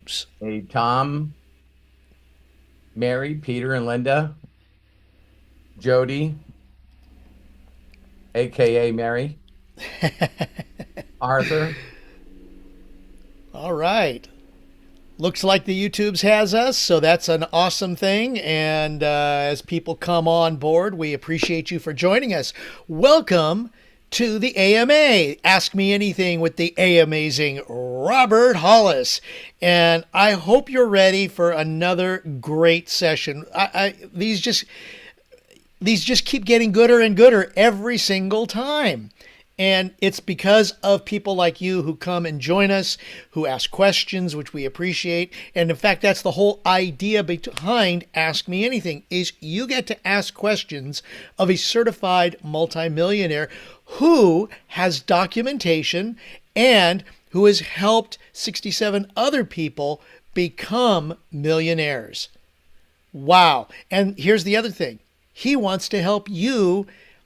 Hey, Tom, Mary, Peter, and Linda, Jody, aka Mary, Arthur. All right. Looks like the YouTubes has us, so that's an awesome thing. And as people come on board, we appreciate you for joining us. Welcome to the AMA. Ask Me Anything with the amazing Robert Hollis. And I hope you're ready for another great session. These just keep getting gooder and gooder every single time. And it's because of people like you who come and join us, who ask questions, which we appreciate. And in fact, that's the whole idea behind Ask Me Anything is you get to ask questions of a certified multimillionaire who has documentation and who has helped 67 other people become millionaires. Wow. And here's the other thing. He wants to help you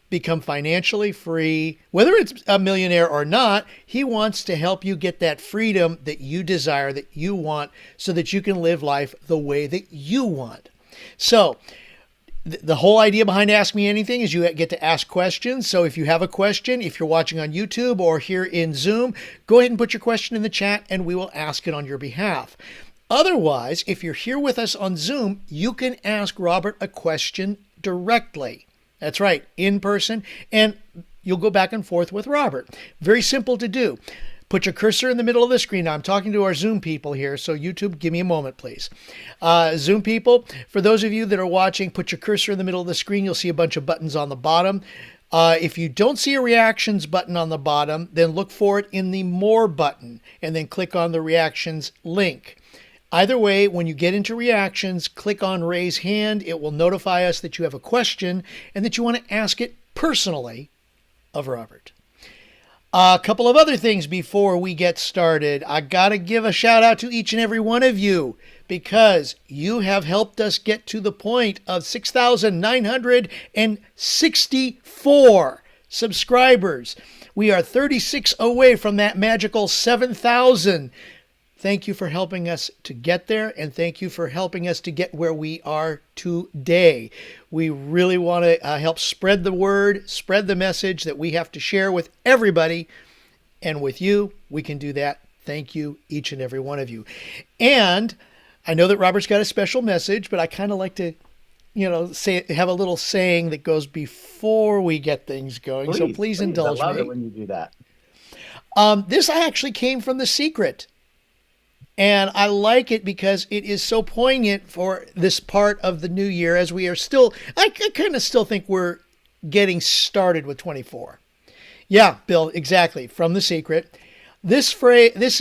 become financially free. Whether it's a millionaire or not, he wants to help you get that freedom that you desire, that you want, so that you can live life the way that you want. So, the whole idea behind Ask Me Anything is you get to ask questions. So if you have a question, if you're watching on YouTube or here in Zoom, go ahead and put your question in the chat and we will ask it on your behalf. Otherwise, if you're here with us on Zoom, you can ask Robert a question directly. That's right, in person, and you'll go back and forth with Robert. Very simple to do. Put your cursor in the middle of the screen. Now, I'm talking to our Zoom people here, so YouTube, give me a moment, please. Zoom people, for those of you that are watching, put your cursor in the middle of the screen. You'll see a bunch of buttons on the bottom. If you don't see a reactions button on the bottom, then look for it in the More button, and then click on the reactions link. Either way, when you get into reactions, click on raise hand. It will notify us that you have a question and that you want to ask it personally of Robert. A couple of other things before we get started. I got to give a shout out to each and every one of you because you have helped us get to the point of 6,964 subscribers. We are 36 away from that magical 7,000. Thank you for helping us to get there, and thank you for helping us to get where we are today. We really want to help spread the word, spread the message that we have to share with everybody, and with you, we can do that. Thank you, each and every one of you. And I know that Robert's got a special message, but I kind of like to, have a little saying that goes before we get things going. So please Please. I indulge love it me. when you do that. This actually came from The Secret. And I like it because it is so poignant for this part of the new year as we are still, I kind of still think we're getting started with 24. Yeah, Bill, exactly. From The Secret. This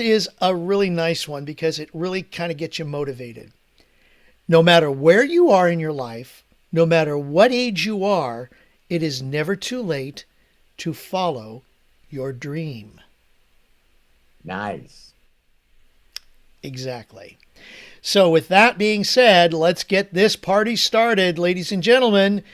is a really nice one because it really kind of gets you motivated. No matter where you are in your life, no matter what age you are, it is never too late to follow your dream. Nice. Exactly. So with that being said, let's get this party started, ladies and gentlemen.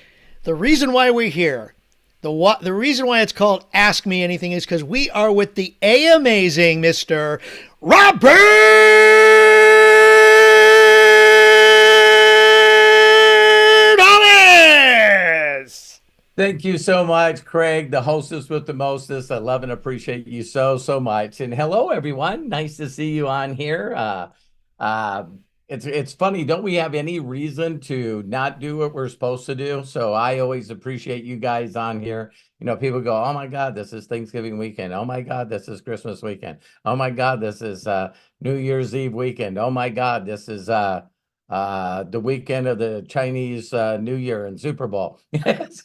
The reason why we're here, the reason why it's called Ask Me Anything is because we are with the amazing Mr. Robert Hollis. Thank you so much, Craig, the hostess with the mostest. I love and appreciate you so much. And hello, everyone. Nice to see you on here. Uh, it's funny. Don't we have any reason to not do what we're supposed to do? So I always appreciate you guys on here. People go, "Oh my God, this is Thanksgiving weekend. Oh my God, this is Christmas weekend. Oh my God, this is New Year's Eve weekend. Oh my God, this is the weekend of the Chinese New Year and Super Bowl." It's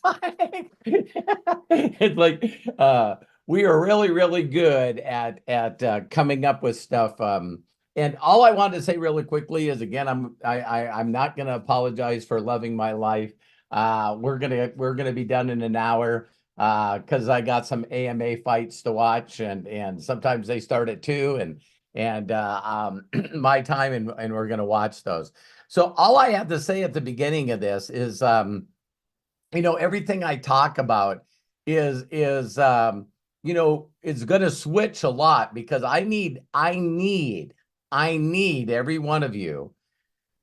like we are really good at coming up with stuff. And all I wanted to say really quickly is again, I'm not gonna apologize for loving my life. We're gonna be done in an hour because I got some AMA fights to watch, and sometimes they start at 2 and my time, and we're gonna watch those. So all I have to say at the beginning of this is, everything I talk about is it's going to switch a lot because I need I need every one of you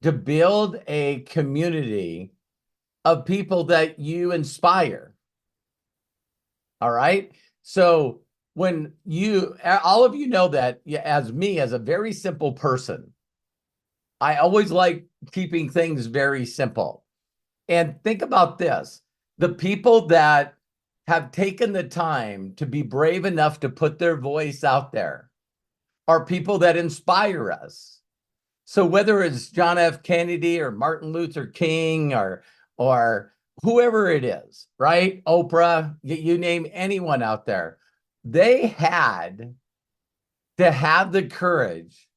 to build a community of people that you inspire. All right. So when all of you know that as me, as a very simple person, I always like keeping things very simple. And think about this. The people that have taken the time to be brave enough to put their voice out there are people that inspire us. So whether it's John F. Kennedy or Martin Luther King or whoever it is, right? Oprah, you name anyone out there, they had to have the courage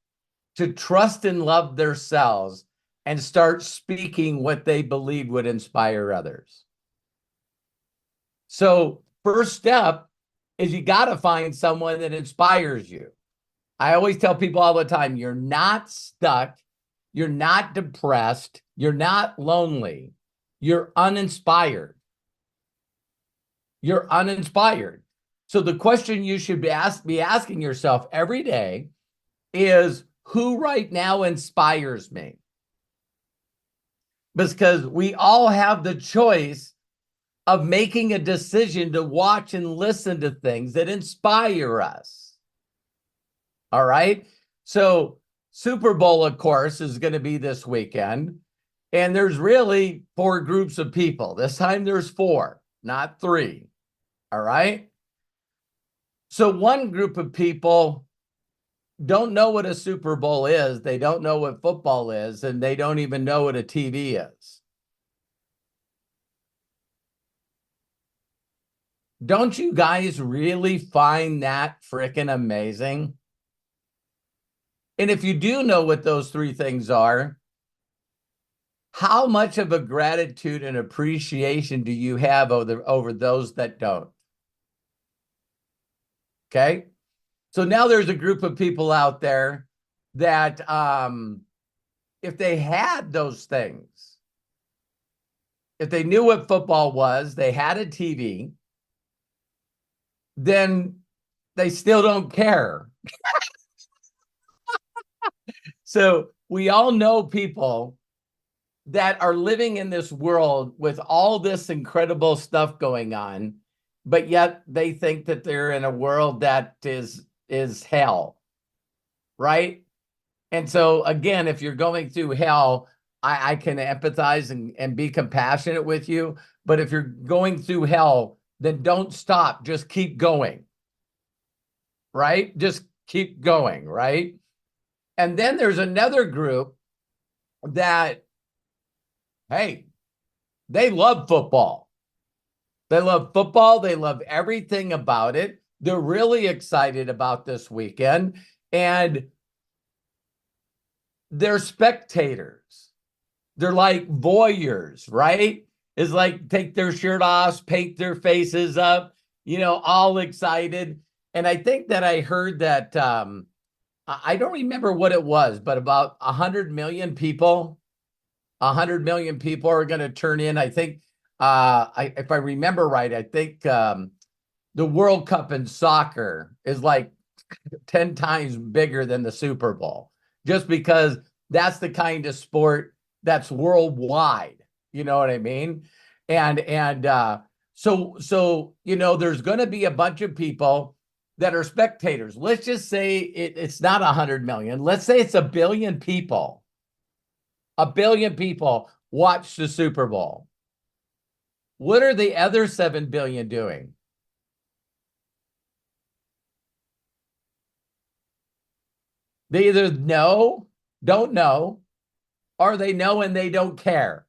to trust and love themselves and start speaking what they believed would inspire others. So first step is you got to find someone that inspires you. I always tell people all the time, you're not stuck. You're not depressed. You're not lonely. You're uninspired. You're uninspired. So the question you should be asking yourself every day is, who right now inspires me? Because we all have the choice of making a decision to watch and listen to things that inspire us. All right. So Super Bowl, of course, is going to be this weekend. And there's really 4 groups of people. This time there's 4, not 3. All right. So one group of people don't know what a Super Bowl is. They don't know what football is, and they don't even know what a TV is. Don't you guys really find that freaking amazing? And if you do know what those 3 things are, how much of a gratitude and appreciation do you have over those that don't? Okay. So now there's a group of people out there that if they had those things, if they knew what football was, they had a TV, then they still don't care. So we all know people that are living in this world with all this incredible stuff going on, but yet they think that they're in a world that is hell, right? And so again, if you're going through hell, I can empathize and be compassionate with you. But if you're going through hell, then don't stop. Just keep going, right? Just keep going, right? And then there's another group that, hey, they love football. They love football. They love everything about it. They're really excited about this weekend. And they're spectators. They're like voyeurs, right? It's like take their shirt off, paint their faces up, all excited. And I think that I heard that, I don't remember what it was, but about 100 million people are going to turn in. I think, if I remember right, I think the World Cup in soccer is like 10 times bigger than the Super Bowl, just because that's the kind of sport that's worldwide. You know what I mean? And so there's going to be a bunch of people that are spectators. Let's just say it's not 100 million. Let's say it's 1 billion people. 1 billion people watch the Super Bowl. What are the other 7 billion doing? They either don't know, or they know and they don't care.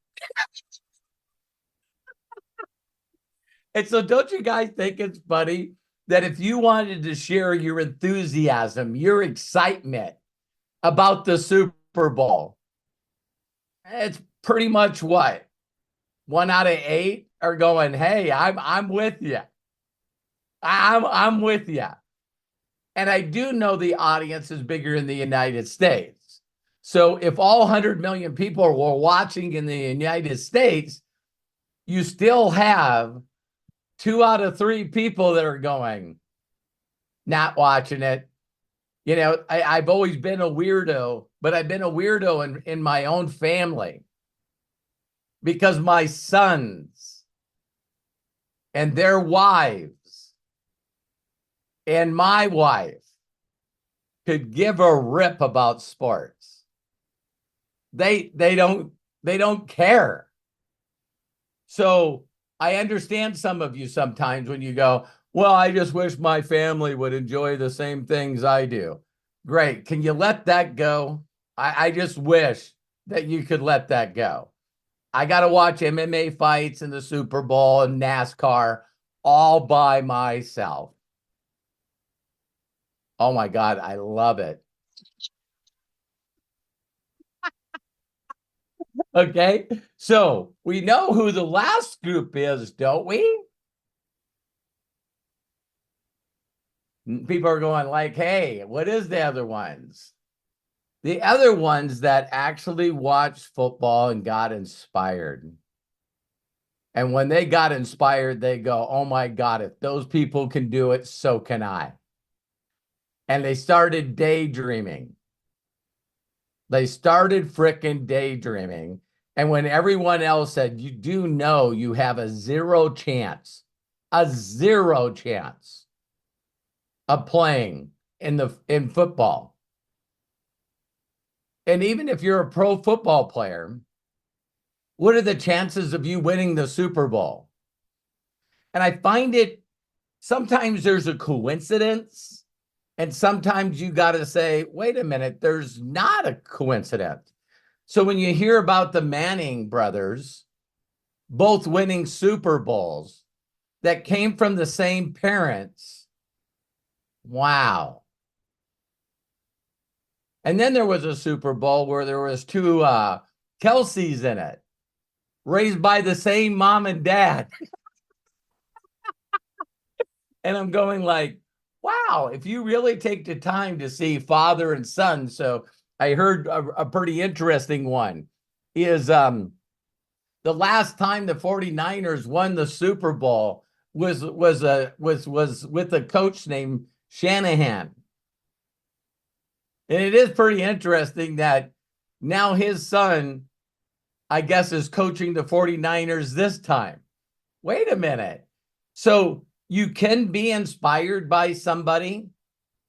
And so don't you guys think it's funny that if you wanted to share your enthusiasm, your excitement about the Super Bowl, it's pretty much what? 1 out of 8 are going, hey, I'm with you. I'm with you. And I do know the audience is bigger in the United States. So if all 100 million people were watching in the United States, you still have 2 out of 3 people that are going, not watching it. You know, I've always been a weirdo, but I've been a weirdo in my own family because my sons and their wives and my wife could give a rip about sports. They don't care. So I understand some of you sometimes when you go, well, I just wish my family would enjoy the same things I do. Great. Can you let that go? I just wish that you could let that go. I got to watch MMA fights and the Super Bowl and NASCAR all by myself. Oh my God, I love it. Okay. So we know who the last group is, don't we? People are going like, hey, what is the other ones? The other ones that actually watched football and got inspired. And when they got inspired, they go, oh my God, if those people can do it, so can I. And they started daydreaming. They started fricking daydreaming. And when everyone else said, you do know you have a zero chance of playing in football. And even if you're a pro football player, what are the chances of you winning the Super Bowl? And I find it sometimes there's a coincidence, and sometimes you got to say, wait a minute, there's not a coincidence. So when you hear about the Manning brothers both winning Super Bowls that came from the same parents, wow. And then there was a Super Bowl where there was two Kelseys in it, raised by the same mom and dad. And I'm going like, wow, if you really take the time to see father and son. So I heard a pretty interesting one is the last time the 49ers won the Super Bowl was with a coach named Shanahan. And it is pretty interesting that now his son, I guess, is coaching the 49ers this time. Wait a minute. So you can be inspired by somebody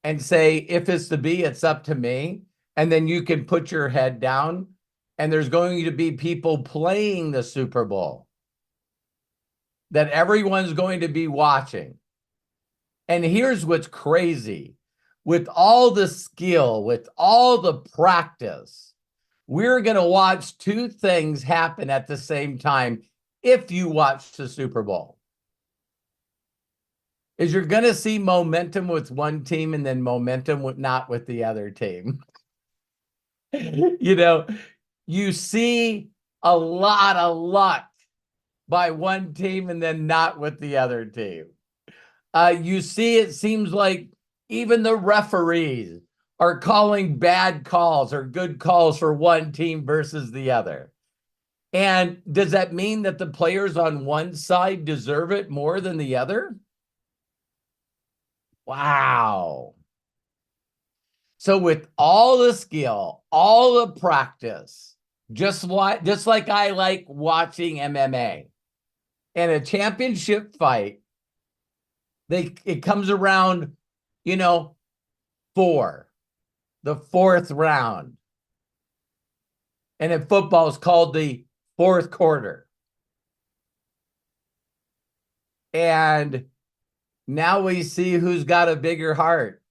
and say, if it's to be, it's up to me. And then you can put your head down and there's going to be people playing the Super Bowl that everyone's going to be watching. And here's what's crazy. With all the skill, with all the practice, we're going to watch two things happen at the same time if you watch the Super Bowl. Is you're going to see momentum with one team and then momentum not with the other team. You know, you see a lot of luck by one team and then not with the other team. You see, it seems like even the referees are calling bad calls or good calls for one team versus the other. And does that mean that the players on one side deserve it more than the other? Wow. So with all the skill, all the practice, just like I like watching MMA and a championship fight, it comes around, you know, the fourth round. And in football, it's called the fourth quarter. And now we see who's got a bigger heart.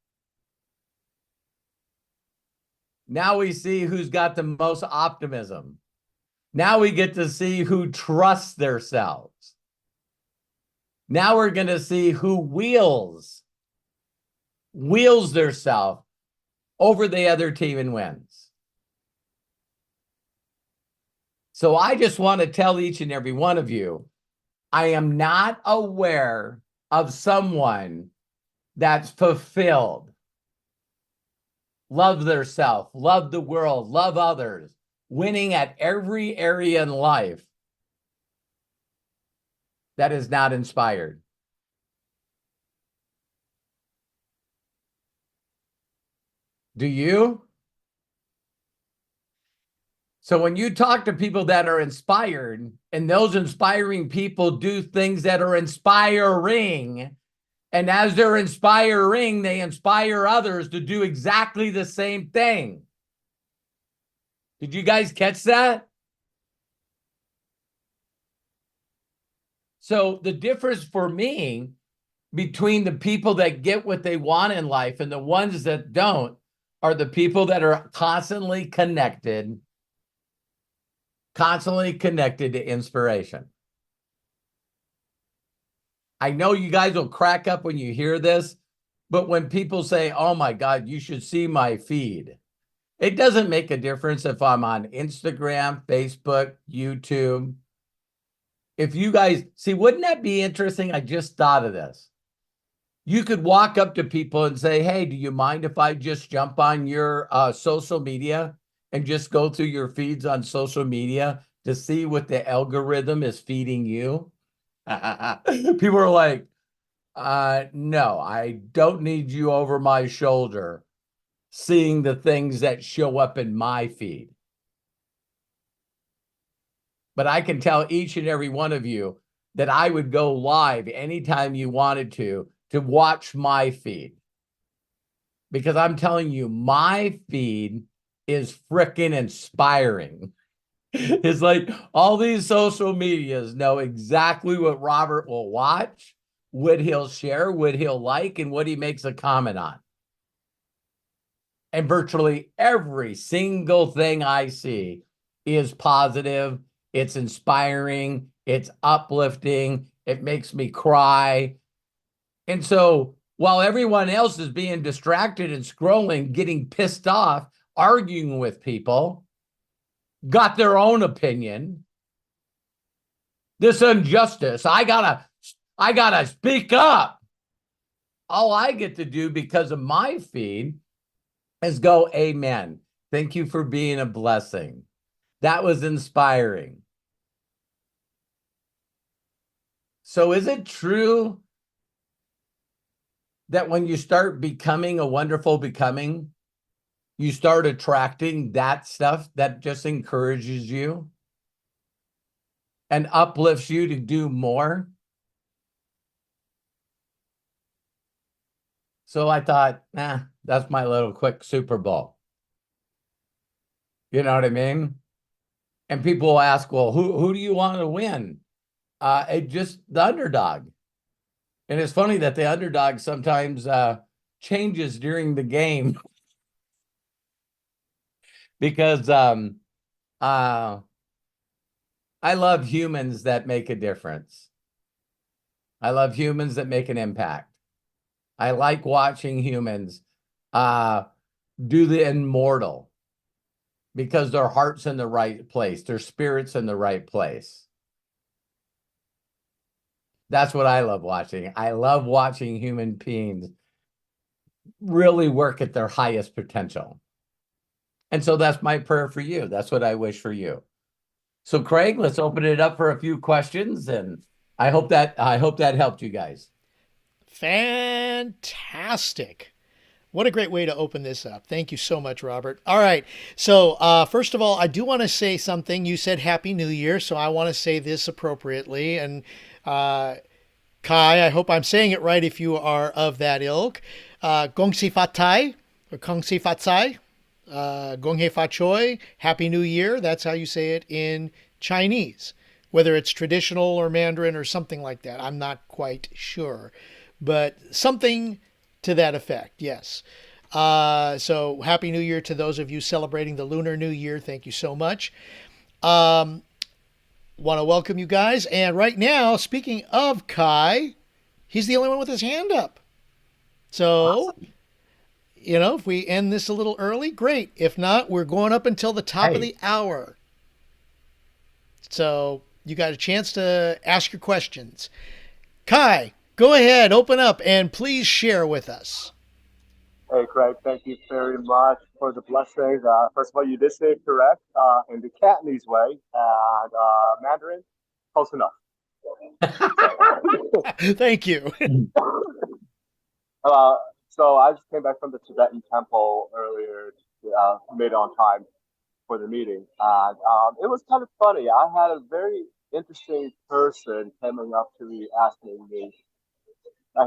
Now we see who's got the most optimism. Now we get to see who trusts themselves. Now we're going to see who wheels theirself over the other team and wins. So I just want to tell each and every one of you, I am not aware of someone that's fulfilled, love their self, love the world, love others, winning at every area in life that is not inspired. Do you? So when you talk to people that are inspired, and those inspiring people do things that are inspiring, and as they're inspiring, they inspire others to do exactly the same thing. Did you guys catch that? So the difference for me between the people that get what they want in life and the ones that don't are the people that are constantly connected to inspiration. I know you guys will crack up when you hear this, but when people say, oh my God, you should see my feed, it doesn't make a difference if I'm on Instagram, Facebook, YouTube. If you guys see, wouldn't that be interesting? I just thought of this. You could walk up to people and say, hey, do you mind if I just jump on your social media and just go through your feeds on social media to see what the algorithm is feeding you? People are like, no, I don't need you over my shoulder seeing the things that show up in my feed. But I can tell each and every one of you that I would go live anytime you wanted to watch my feed. Because I'm telling you, my feed is freaking inspiring. It's like all these social medias know exactly what Robert will watch, what he'll share, what he'll like, and what he makes a comment on. And virtually every single thing I see is positive, it's inspiring, it's uplifting, it makes me cry. And so while everyone else is being distracted and scrolling, getting pissed off, arguing with people, got their own opinion, this injustice, I gotta speak up. All I get to do because of my feed is go, amen. Thank you for being a blessing. That was inspiring. So is it true that when you start becoming a wonderful becoming, you start attracting that stuff that just encourages you and uplifts you to do more? So I thought, that's my little quick Super Bowl. You know what I mean? And people will ask, well, who do you want to win? It just the underdog. And it's funny that the underdog sometimes changes during the game because I love humans that make a difference. I love humans that make an impact. I like watching humans do the immortal because their heart's in the right place, their spirit's in the right place. That's what I love watching. I love watching human beings really work at their highest potential. And so that's my prayer for you. That's what I wish for you. So Craig, let's open it up for a few questions, and I hope that helped you guys. Fantastic. What a great way to open this up. Thank you so much, Robert. All right. So, first of all, I do want to say something. You said Happy New Year, so I want to say this appropriately. And Kai, I hope I'm saying it right if you are of that ilk. Gong Si Fat Tai or Kong Si Fat Sai. Gong Hei Fa Choi. Happy New Year. That's how you say it in Chinese. Whether it's traditional or Mandarin or something like that, I'm not quite sure. But something to that effect, yes. So Happy New Year to those of you celebrating the Lunar New Year. Thank you so much. Want to welcome you guys. And right now, speaking of Kai, he's the only one with his hand up. So, Awesome. if we end this a little early, great. If not, we're going up until the top of the hour. So you got a chance to ask your questions. Kai, go ahead, open up, and please share with us. Hey, Craig, thank you very much for the blessings. First of all, you did say it correct in the Cantonese way, and Mandarin, close enough. Thank you. So I just came back from the Tibetan temple earlier, made it on time for the meeting, and it was kind of funny. I had a very interesting person coming up to me asking me.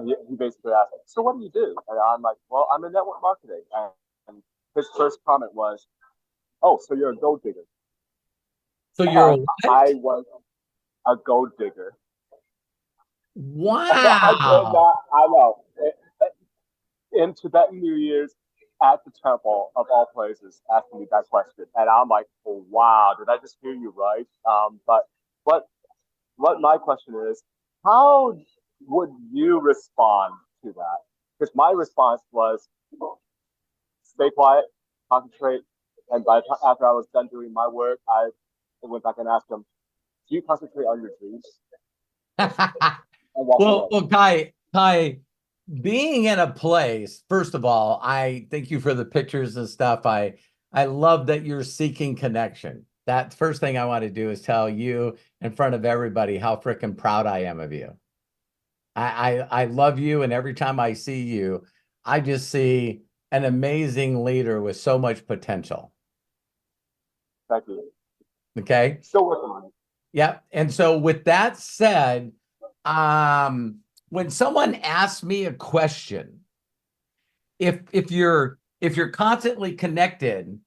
He basically asked, "So what do you do?" And I'm like, "Well, I'm in network marketing." And his first comment was, "Oh, so you're a gold digger?" So you're a And what? I was a gold digger. I did Wow. not. I know. In Tibetan New Year's at the temple of all places, asking me that question, and I'm like, oh, wow, did I just hear you right? But what what my question is, how would you respond to that? Because my response was stay quiet, concentrate, and after I was done doing my work, I went back and asked them, do you concentrate on your dreams? And walk away. Well, Kai, being in a place, first of all, I thank you for the pictures and stuff. I love that you're seeking connection. That first thing I want to do is tell you in front of everybody how freaking proud I am of you. I love you, and every time I see you, I just see an amazing leader with so much potential. Thank you. Okay. Still working on it. Yeah. And so with that said, when someone asks me a question, if you're constantly connected,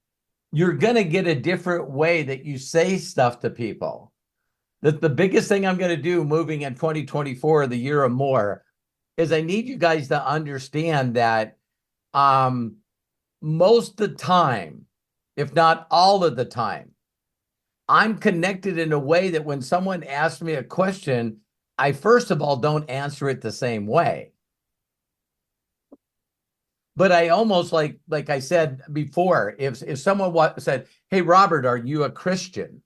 you're gonna get a different way that you say stuff to people. The biggest thing I'm gonna do moving in 2024, the year or more, is I need you guys to understand that most of the time, if not all of the time, I'm connected in a way that when someone asks me a question, I first of all don't answer it the same way. But I almost like I said before, if someone said, "Hey, Robert, are you a Christian?"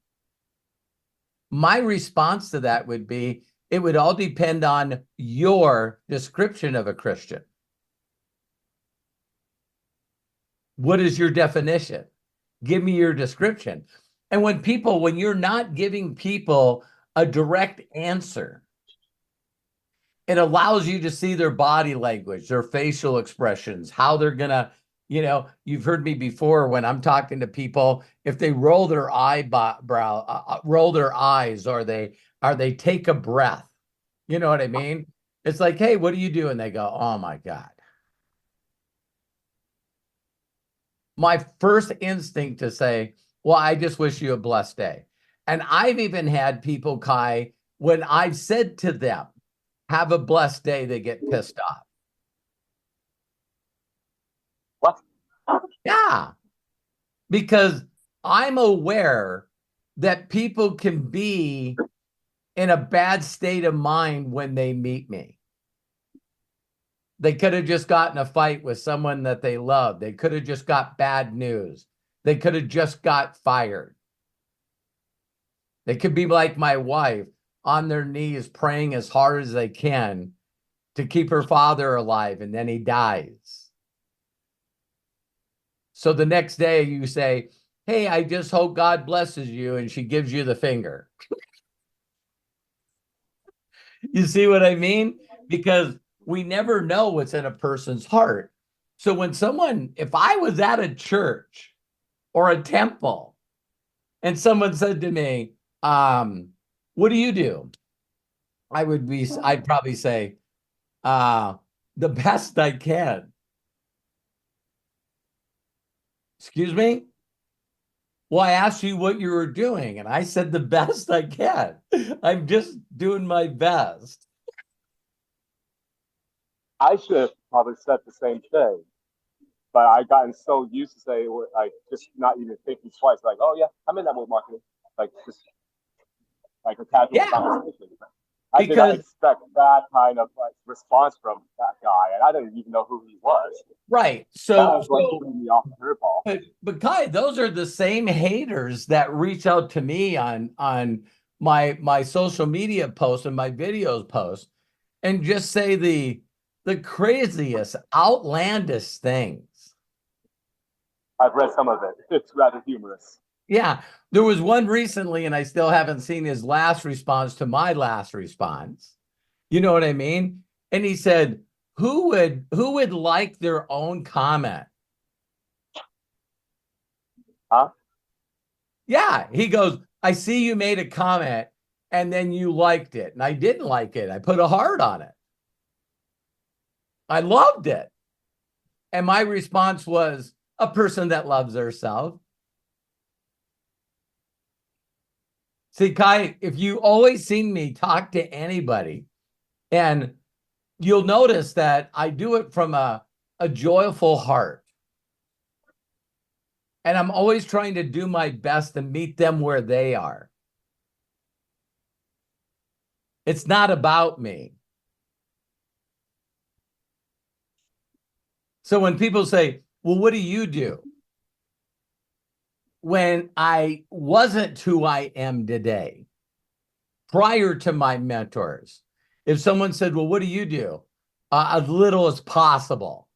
My response to that would be, it would all depend on your description of a Christian. What is your definition? Give me your description. And when you're not giving people a direct answer, it allows you to see their body language, their facial expressions, how they're gonna, you've heard me before when I'm talking to people, if they roll their roll their eyes, or they take a breath, you know what I mean? It's like, hey, what do you do? And they go, oh my God. My first instinct to say, well, I just wish you a blessed day. And I've even had people, Kai, when I've said to them, have a blessed day, they get pissed off. What? Yeah, because I'm aware that people can be in a bad state of mind when they meet me. They could have just gotten a fight with someone that they love. They could have just got bad news. They could have just got fired. They could be like my wife, on their knees praying as hard as they can to keep her father alive, and then he dies. So the next day you say, hey, I just hope God blesses you, and she gives you the finger. You see what I mean? Because we never know what's in a person's heart. So if I was at a church or a temple and someone said to me, what do you do? I'd probably say, the best I can. Excuse me? Well, I asked you what you were doing, and I said the best I can. I'm just doing my best. I should have probably said the same thing, but I gotten so used to say like just not even thinking twice. Like, oh yeah, I'm in network marketing. Like just like a casual Yeah, conversation. I did not because expect that kind of like response from that guy, and I didn't even know who he was. right. That So was like putting me off the curveball. but Kai, those are the same haters that reach out to me on my social media posts and my videos posts and just say the craziest, outlandish things. I've read some of it. It's rather humorous. Yeah, there was one recently, and I still haven't seen his last response to my last response. You know what I mean? And he said, who would like their own comment? Huh? Yeah, he goes, I see you made a comment and then you liked it. And I didn't like it. I put a heart on it. I loved it. And my response was a person that loves herself. See, Kai, if you always seen me talk to anybody, and you'll notice that I do it from a joyful heart. And I'm always trying to do my best to meet them where they are. It's not about me. So when people say, well, what do you do? When I wasn't who I am today, prior to my mentors, if someone said, well, what do you do? As little as possible.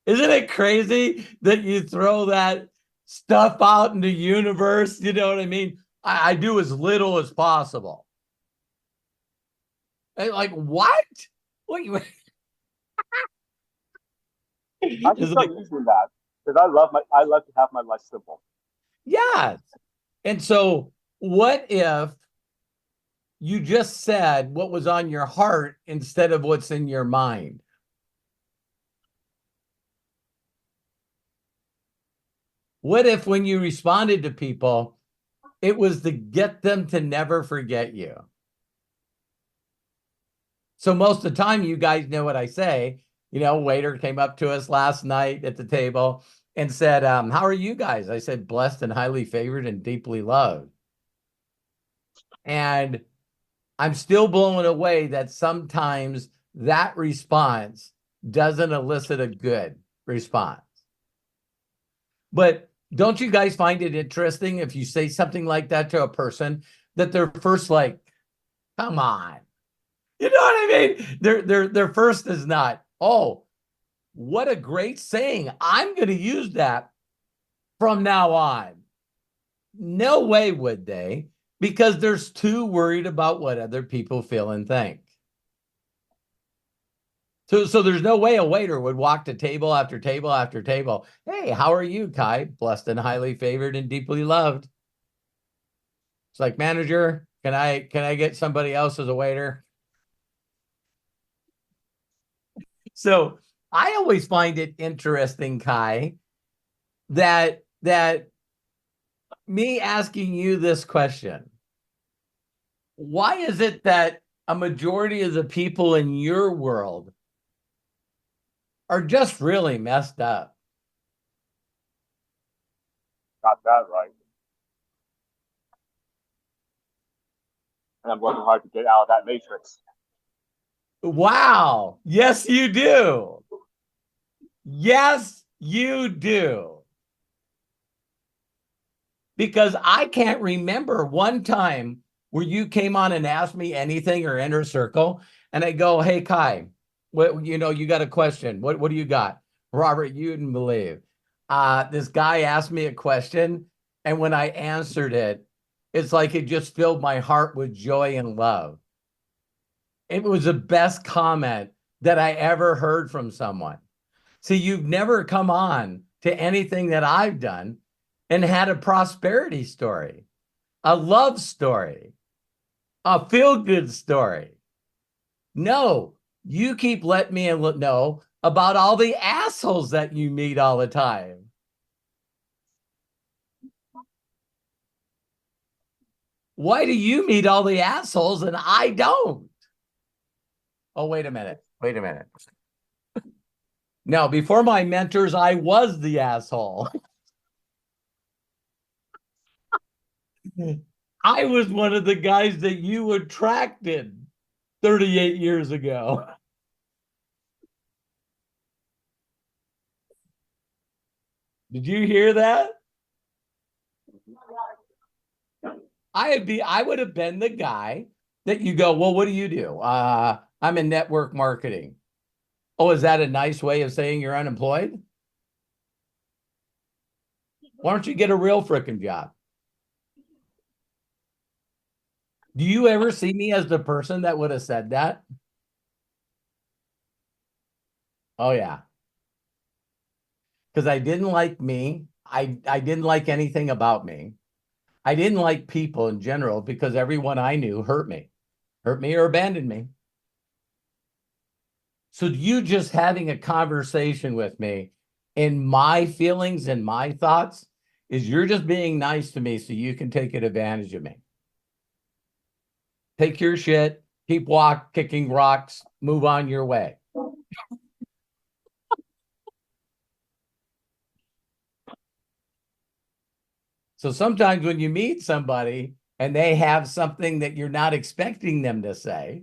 Isn't it crazy that you throw that stuff out in the universe? You know what I mean? I do as little as possible. And like, what? What you I should start using that because I love to have my life simple. Yes. And so what if you just said what was on your heart instead of what's in your mind? What if when you responded to people, it was to get them to never forget you? So most of the time, you guys know what I say. You know, waiter came up to us last night at the table and said, how are you guys? I said, blessed and highly favored and deeply loved. And I'm still blown away that sometimes that response doesn't elicit a good response. But don't you guys find it interesting if you say something like that to a person that they're first like, come on. You know what I mean? Their first is not, oh, what a great saying. I'm going to use that from now on. No way would they, because they're too worried about what other people feel and think. So there's no way a waiter would walk to table after table after table. Hey, how are you, Kai? Blessed and highly favored and deeply loved. It's like, manager, can I get somebody else as a waiter? So I always find it interesting, Kai, that me asking you this question, why is it that a majority of the people in your world are just really messed up? Got that right. And I'm working hard to get out of that matrix. Wow. Yes, you do. Yes, you do. Because I can't remember one time where you came on and asked me anything or Inner Circle, and I go, hey, Kai, what, you got a question. What do you got? Robert, you wouldn't believe. This guy asked me a question, and when I answered it, it's like it just filled my heart with joy and love. It was the best comment that I ever heard from someone. See, you've never come on to anything that I've done and had a prosperity story, a love story, a feel-good story. No, you keep letting me know about all the assholes that you meet all the time. Why do you meet all the assholes and I don't? Oh, wait a minute. Wait a minute. No, before my mentors, I was the asshole. I was one of the guys that you attracted 38 years ago. Did you hear that? I would have been the guy that you go, well, what do you do? I'm in network marketing. Oh, is that a nice way of saying you're unemployed? Why don't you get a real freaking job? Do you ever see me as the person that would have said that? Oh yeah. Because I didn't like me. I didn't like anything about me. I didn't like people in general because everyone I knew hurt me or abandoned me. So you just having a conversation with me and my feelings and my thoughts is you're just being nice to me so you can take advantage of me. Take your shit, keep kicking rocks, move on your way. So sometimes when you meet somebody and they have something that you're not expecting them to say,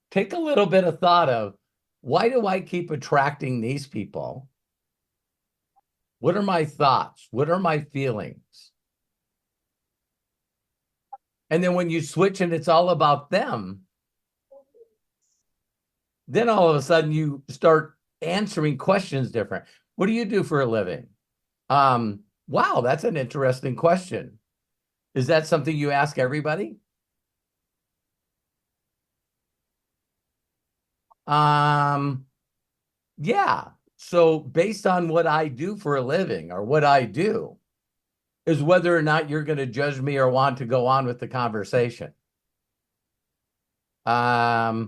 take a little bit of thought of why do I keep attracting these people? What are my thoughts? What are my feelings? And then when you switch and it's all about them, then all of a sudden you start answering questions different. What do you do for a living? Wow, that's an interesting question. Is that something you ask everybody? Um, yeah. So based on what I do for a living or what I do is whether or not you're going to judge me or want to go on with the conversation. I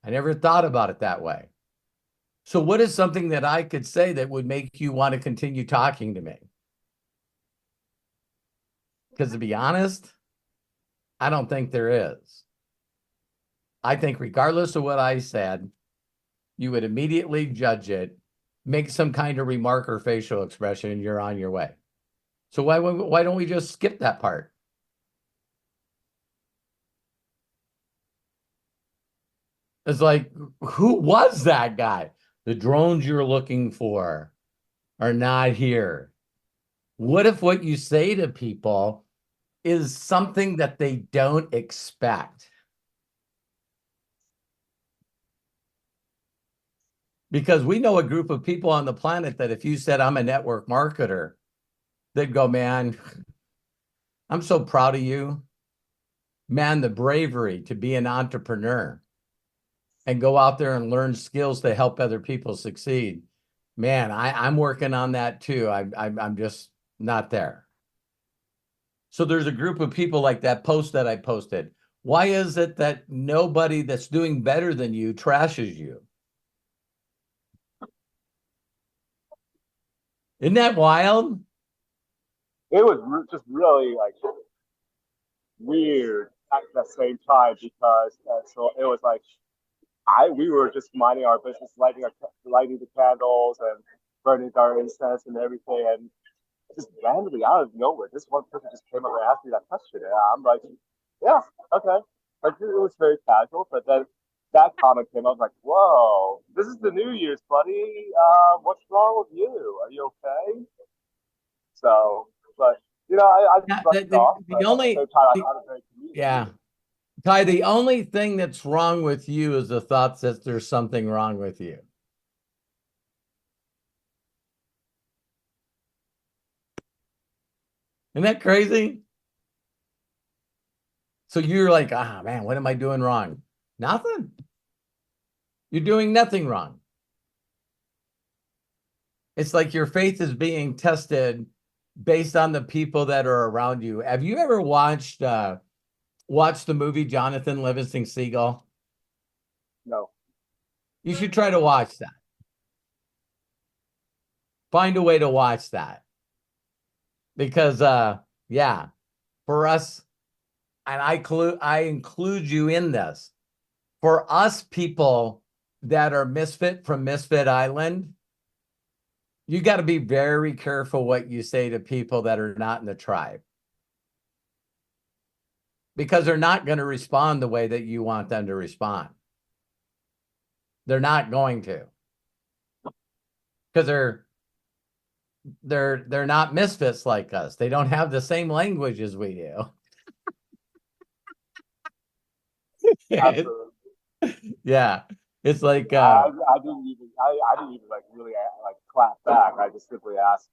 never thought about it that way. So what is something that I could say that would make you want to continue talking to me? Because to be honest, I don't think there is. I think regardless of what I said, you would immediately judge it, make some kind of remark or facial expression, and you're on your way. So why don't we just skip that part? It's like, who was that guy? The drones you're looking for are not here. What if what you say to people is something that they don't expect? Because we know a group of people on the planet that if you said, I'm a network marketer, they'd go, man, I'm so proud of you. Man, the bravery to be an entrepreneur and go out there and learn skills to help other people succeed. Man, I'm working on that too. I'm just not there. So there's a group of people like that post that I posted. Why is it that nobody that's doing better than you trashes you? Isn't that wild? It was just really like weird at the same time because so it was like I we were just minding our business, lighting the candles and burning our incense and everything, and just randomly out of nowhere, this one person just came up and asked me that question, and I'm like, yeah, okay. Like it was very casual, but then that comment came up, I was like, whoa, this is the New Year's, buddy. What's wrong with you? Are you okay? So, but I just Yeah, brushed it off, but the at the only, same time, I thought it was very yeah, communicative. Ty, the only thing that's wrong with you is the thought that there's something wrong with you. Isn't that crazy? So you're like, ah, man, what am I doing wrong? Nothing. You're doing nothing wrong. It's like your faith is being tested based on the people that are around you. Have you ever watched the movie Jonathan Livingston Seagull? No, You should try to watch that. Find a way to watch that. Because yeah, for us, and I include you in this. For us people that are misfit from Misfit Island, you got to be very careful what you say to people that are not in the tribe because they're not going to respond the way that you want them to respond. They're not going to because they're not misfits like us. They don't have the same language as we do. absolutely. Yeah. It's like I didn't even like really like clap back. I just simply asked,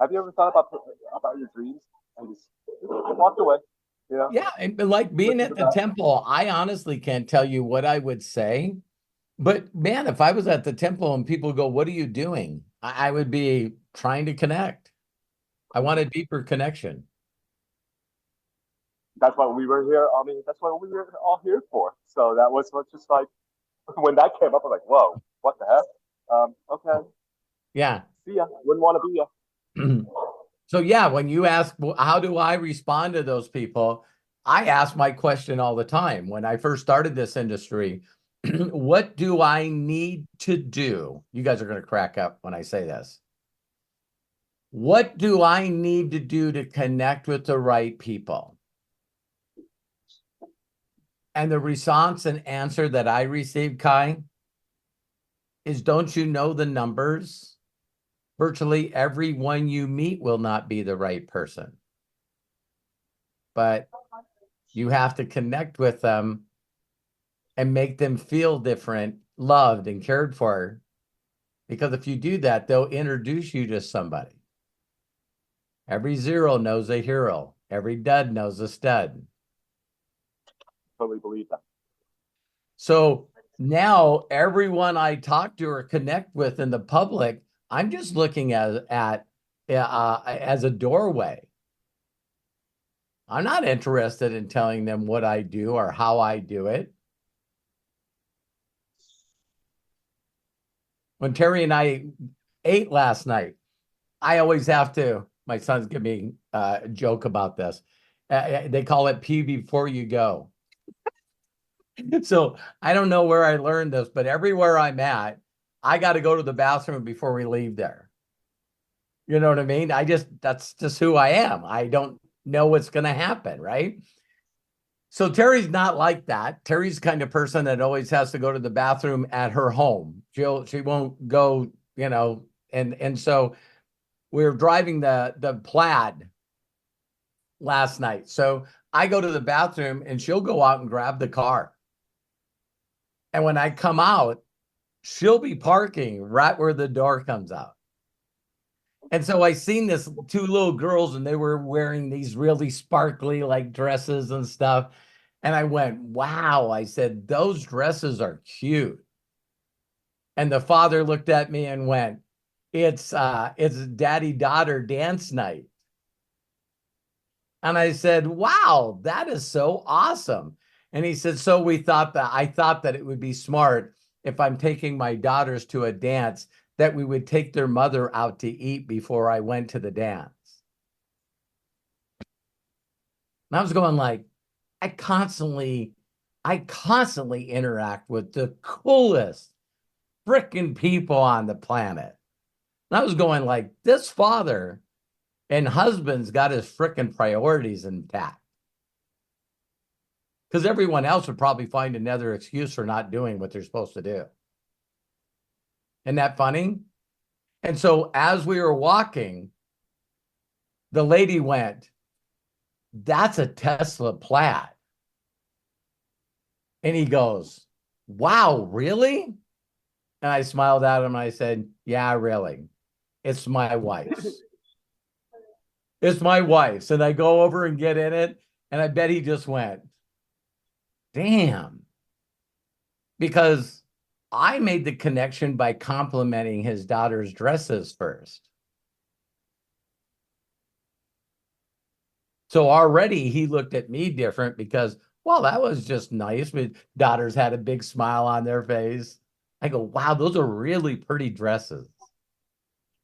"Have you ever thought about your dreams?" And just walked away. You know, Yeah, and like being listen at to the that. temple, I honestly can't tell you what I would say. But man, if I was at the temple and people go, "What are you doing?" I would be trying to connect. I want a deeper connection. That's what we were here. I mean, that's what we were all here for. So that was what just like when that came up, I'm like, whoa, what the heck? Okay, Yeah. see ya. Wouldn't want to be ya. So yeah, when you ask, "Well, how do I respond to those people?" I ask my question all the time. When I first started this industry, what do I need to do? You guys are going to crack up when I say this. What do I need to do to connect with the right people? And the response and answer that I received, Kai, is don't you know the numbers? Virtually everyone you meet will not be the right person, but you have to connect with them and make them feel different, loved, and cared for. Because if you do that, they'll introduce you to somebody. Every zero knows a hero. Every dud knows a stud. Totally believe that. So now everyone I talk to or connect with in the public, I'm just looking at as a doorway. I'm not interested in telling them what I do or how I do it. When Terry and I ate last night, I always have to, my sons give me a joke about this. They call it pee before you go. So I don't know where I learned this, but everywhere I'm at, I got to go to the bathroom before we leave there. You know what I mean? That's just who I am. I don't know what's going to happen, right? So Terry's not like that. Terry's the kind of person that always has to go to the bathroom at her home. She won't go, and so we were driving the plaid last night. So I go to the bathroom and she'll go out and grab the car. And when I come out, she'll be parking right where the door comes out. And so I seen this two little girls and they were wearing these really sparkly like dresses and stuff. And I went, wow. I said, those dresses are cute. And the father looked at me and went, it's daddy-daughter dance night. And I said, wow, that is so awesome. And he said, so I thought that it would be smart if I'm taking my daughters to a dance that we would take their mother out to eat before I went to the dance. And I was going like, I constantly interact with the coolest freaking people on the planet. And I was going like, this father and husband's got his freaking priorities intact. Because everyone else would probably find another excuse for not doing what they're supposed to do. Isn't that funny? And so as we were walking, the lady went, that's a Tesla Plaid. And he goes, wow, really? And I smiled at him and I said, yeah, really. It's my wife's. It's my wife's. And I go over and get in it. And I bet he just went, damn. Because I made the connection by complimenting his daughter's dresses first. So already he looked at me different because, well, that was just nice. But daughters had a big smile on their face. I go, wow, those are really pretty dresses.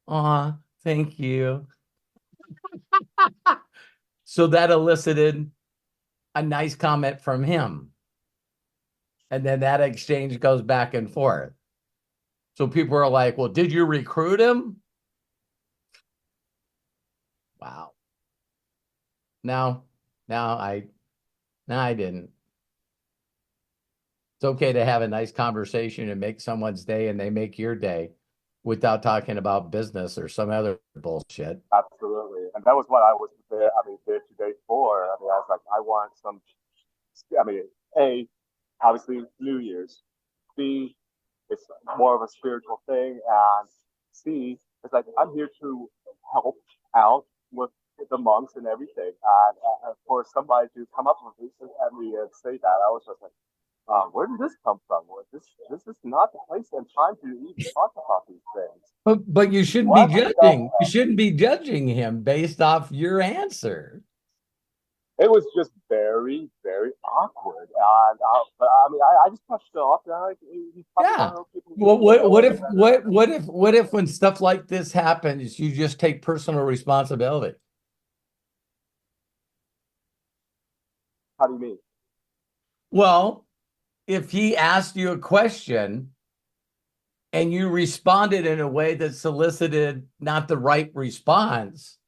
Aw, thank you. So that elicited a nice comment from him. And then that exchange goes back and forth. So people are like, well, did you recruit him? Wow. No, no, I didn't. It's okay to have a nice conversation and make someone's day and they make your day without talking about business or some other bullshit. Absolutely. And that was what I was there, there today for. I was like, I want some, A, obviously New Year's. B, it's more of a spiritual thing. And C, it's like, I'm here to help out with the monks and everything. And for somebody to come up with this and me and say that, I was just like, where did this come from? Well, this is not the place and time to even talk about these things. But you shouldn't be What the judging. You hell? shouldn't be judging him based off your answer. It was just very, very awkward. But I mean, I just touched it off. Like, he's probably one Yeah. of those people Well, who know what it if better. what if when stuff like this happens, you just take personal responsibility? How do you mean? Well, if he asked you a question and you responded in a way that solicited not the right response,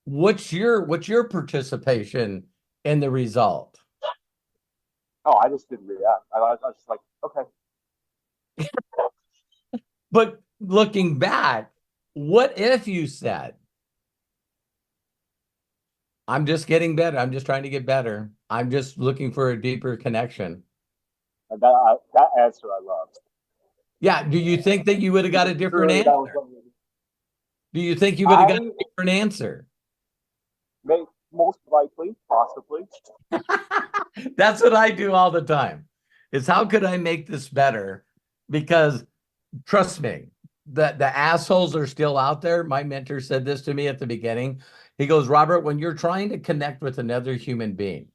what's your participation in the result? Oh, I just didn't react. I was just like, okay. But looking back, what if you said, I'm just getting better. I'm just trying to get better. I'm just looking for a deeper connection. And that answer I loved. Yeah. Do you think that you would have got a different Sure, that was answer? Do you think you would have got a different answer? most likely, possibly. That's what I do all the time. Is how could I make this better? Because trust me, the assholes are still out there. My mentor said this to me at the beginning. He goes, Robert, when you're trying to connect with another human being,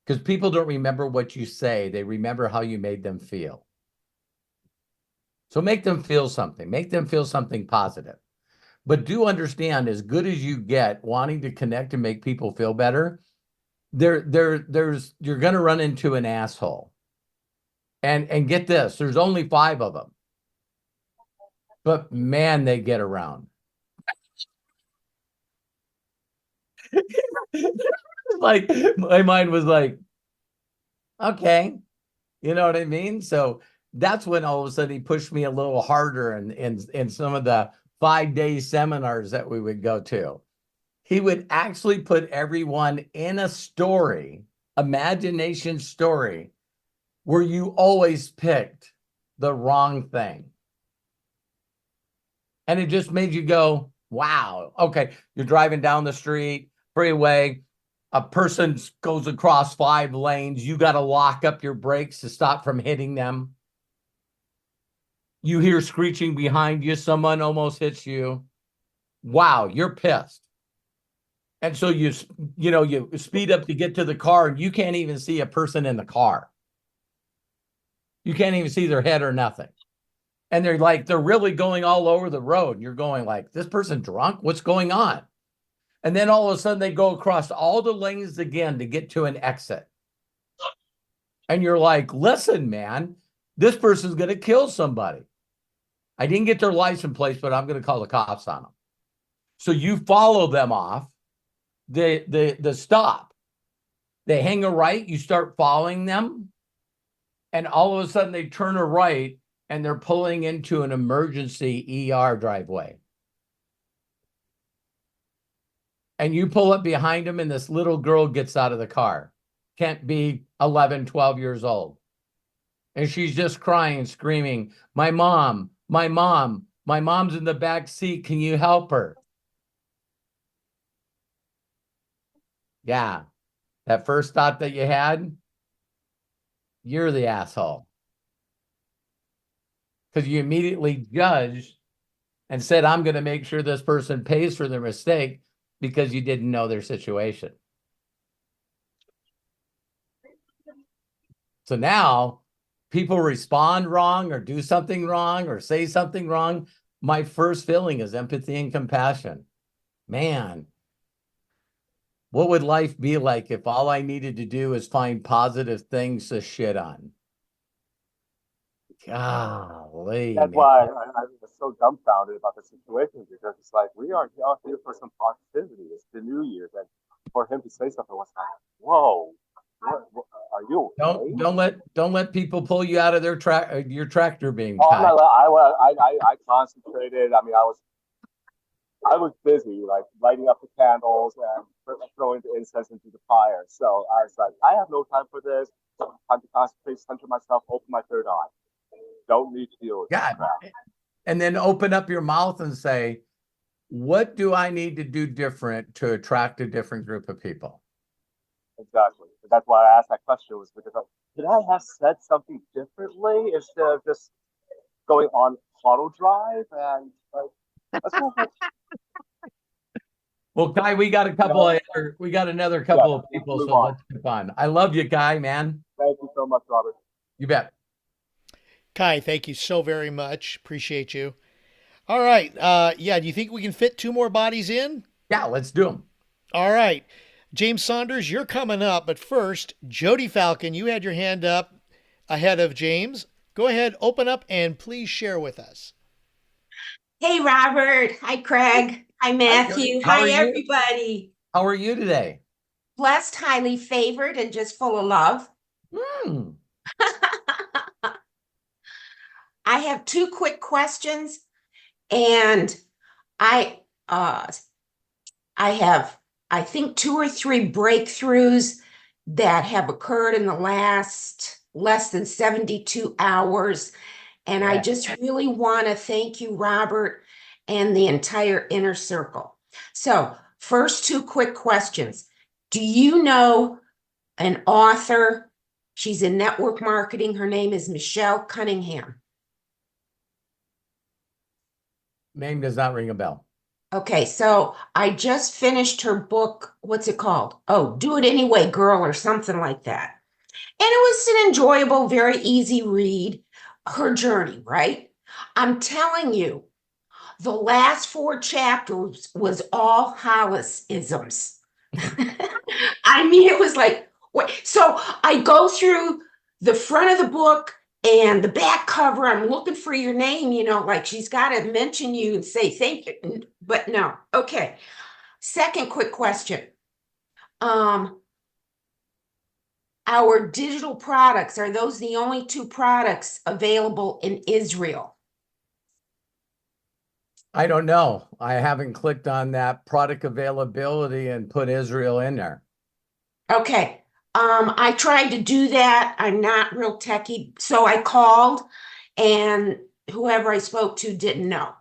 because people don't remember what you say, they remember how you made them feel. So make them feel something, make them feel something positive. But do understand, as good as you get wanting to connect and make people feel better, there's you're going to run into an asshole. And get this, there's only 5 of them. But man, they get around. Like my mind was like, okay, you know what I mean? So that's when all of a sudden he pushed me a little harder in some of the 5-day seminars that we would go to. He would actually put everyone in a story, imagination story, where you always picked the wrong thing. And it just made you go, wow, okay, you're driving down the street, freeway, a person goes across 5 lanes, you got to lock up your brakes to stop from hitting them. You hear screeching behind you, someone almost hits you. Wow, you're pissed. And so you speed up to get to the car and you can't even see a person in the car. You can't even see their head or nothing. And they're really going all over the road. You're going like, this person drunk? What's going on? And then all of a sudden they go across all the lanes again to get to an exit. And you're like, listen, man, this person's going to kill somebody. I didn't get their license plate, but I'm going to call the cops on them. So you follow them off the stop. They hang a right, you start following them, and all of a sudden they turn a right and they're pulling into an emergency ER driveway. And you pull up behind them and this little girl gets out of the car. Can't be 11, 12 years old. And she's just crying and screaming, my mom, my mom, my mom's in the back seat. Can you help her? Yeah. That first thought that you had, you're the asshole. Because you immediately judged and said, I'm going to make sure this person pays for their mistake because you didn't know their situation. So now people respond wrong or do something wrong or say something wrong. My first feeling is empathy and compassion. Man, what would life be like if all I needed to do is find positive things to shit on? Golly, That's man. why I was so dumbfounded about the situation because it's like we are out here for some positivity. It's the New Year's, and for him to say something was like, "Whoa, what are you okay?" Don't let people pull you out of their your tractor being Oh, tied. I concentrated. I mean, I was busy, like lighting up the candles and throwing the incense into the fire. So I was like, I have no time for this. Time to concentrate, center myself, open my third eye. Don't need to deal with God. that. And then open up your mouth and say, what do I need to do different to attract a different group of people? Exactly. That's why I asked that question, was because like, could I have said something differently instead of just going on auto drive? And like, that's kind of like, Well, Kai, we got we got another yeah, couple of let's people, move so on. let's keep on. I love you, Kai, man. Thank you so much, Robert. You bet. Kai, thank you so very much. Appreciate you. All right. Yeah, do you think we can fit two more bodies in? Yeah, let's do them. All right. James Saunders, you're coming up. But first, Jody Falcon, you had your hand up ahead of James. Go ahead, open up, and please share with us. Hey, Robert. Hi, Craig. Hi, Hi, Jody. Matthew. How are Hi, you? everybody. How are you today? Blessed, highly favored, and just full of love. Hmm. I have two quick questions, and I uh I have I think two or three breakthroughs that have occurred in the last less than 72 hours. And I Yeah. just really want to thank you, Robert, and the entire inner circle. So, first two quick questions. Do you know an author? She's in network marketing. Her name is Michelle Cunningham. Name does not ring a bell. Okay, so I just finished her book. What's it called? Oh, Do It Anyway, Girl, or something like that. And it was an enjoyable, very easy read. Her journey, right? I'm telling you, the last four chapters was all Hollis isms. I mean, it was like, what? So I go through the front of the book and the back cover. I'm looking for your name, like she's got to mention you and say thank you. But no. Okay. Second quick question. Our digital products, are those the only two products available in Israel? I don't know. I haven't clicked on that product availability and put Israel in there. Okay. I tried to do that. I'm not real techy, so I called and whoever I spoke to didn't know.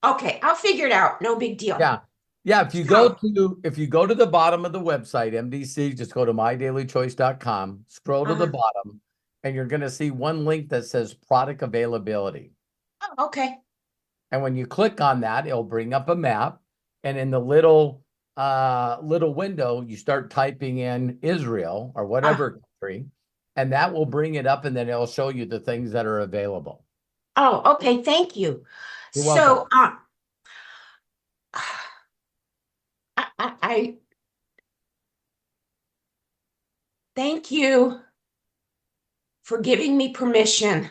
Okay, I'll figure it out. No big deal. Yeah. Yeah, if So, you go to the bottom of the website, MDC, just go to mydailychoice.com, scroll to the uh-huh. bottom, and you're going to see one link that says product availability. Oh, okay. And when you click on that, it'll bring up a map. And in the little window, you start typing in Israel or whatever country, and that will bring it up, and then it'll show you the things that are available. Oh, okay. Thank you. You're So, welcome. I thank you for giving me permission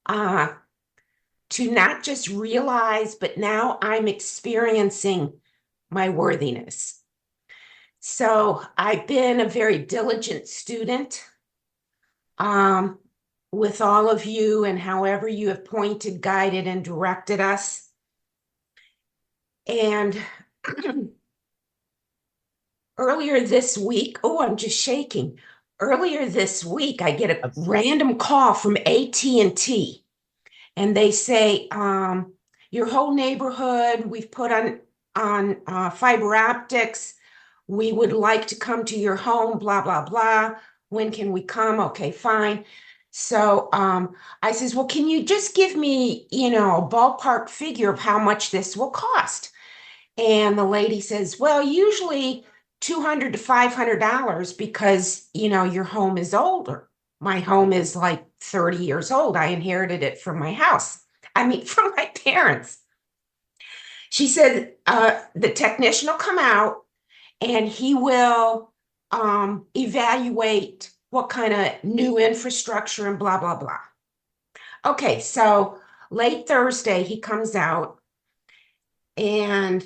to not just realize, but now I'm experiencing my worthiness. So I've been a very diligent student with all of you and however you have pointed, guided, and directed us. And earlier this week, oh, I'm just shaking. Earlier this week, I get a random call from AT&T, and they say, your whole neighborhood, we've put on fiber optics. We would like to come to your home, blah, blah, blah. When can we come? Okay, fine. So I says, well, can you just give me, a ballpark figure of how much this will cost? And the lady says, well, usually $200 to $500 because, your home is older. My home is like 30 years old. I inherited it from my house. From my parents. She said, the technician will come out and he will evaluate what kind of new infrastructure and blah, blah, blah. Okay, so late Thursday, he comes out and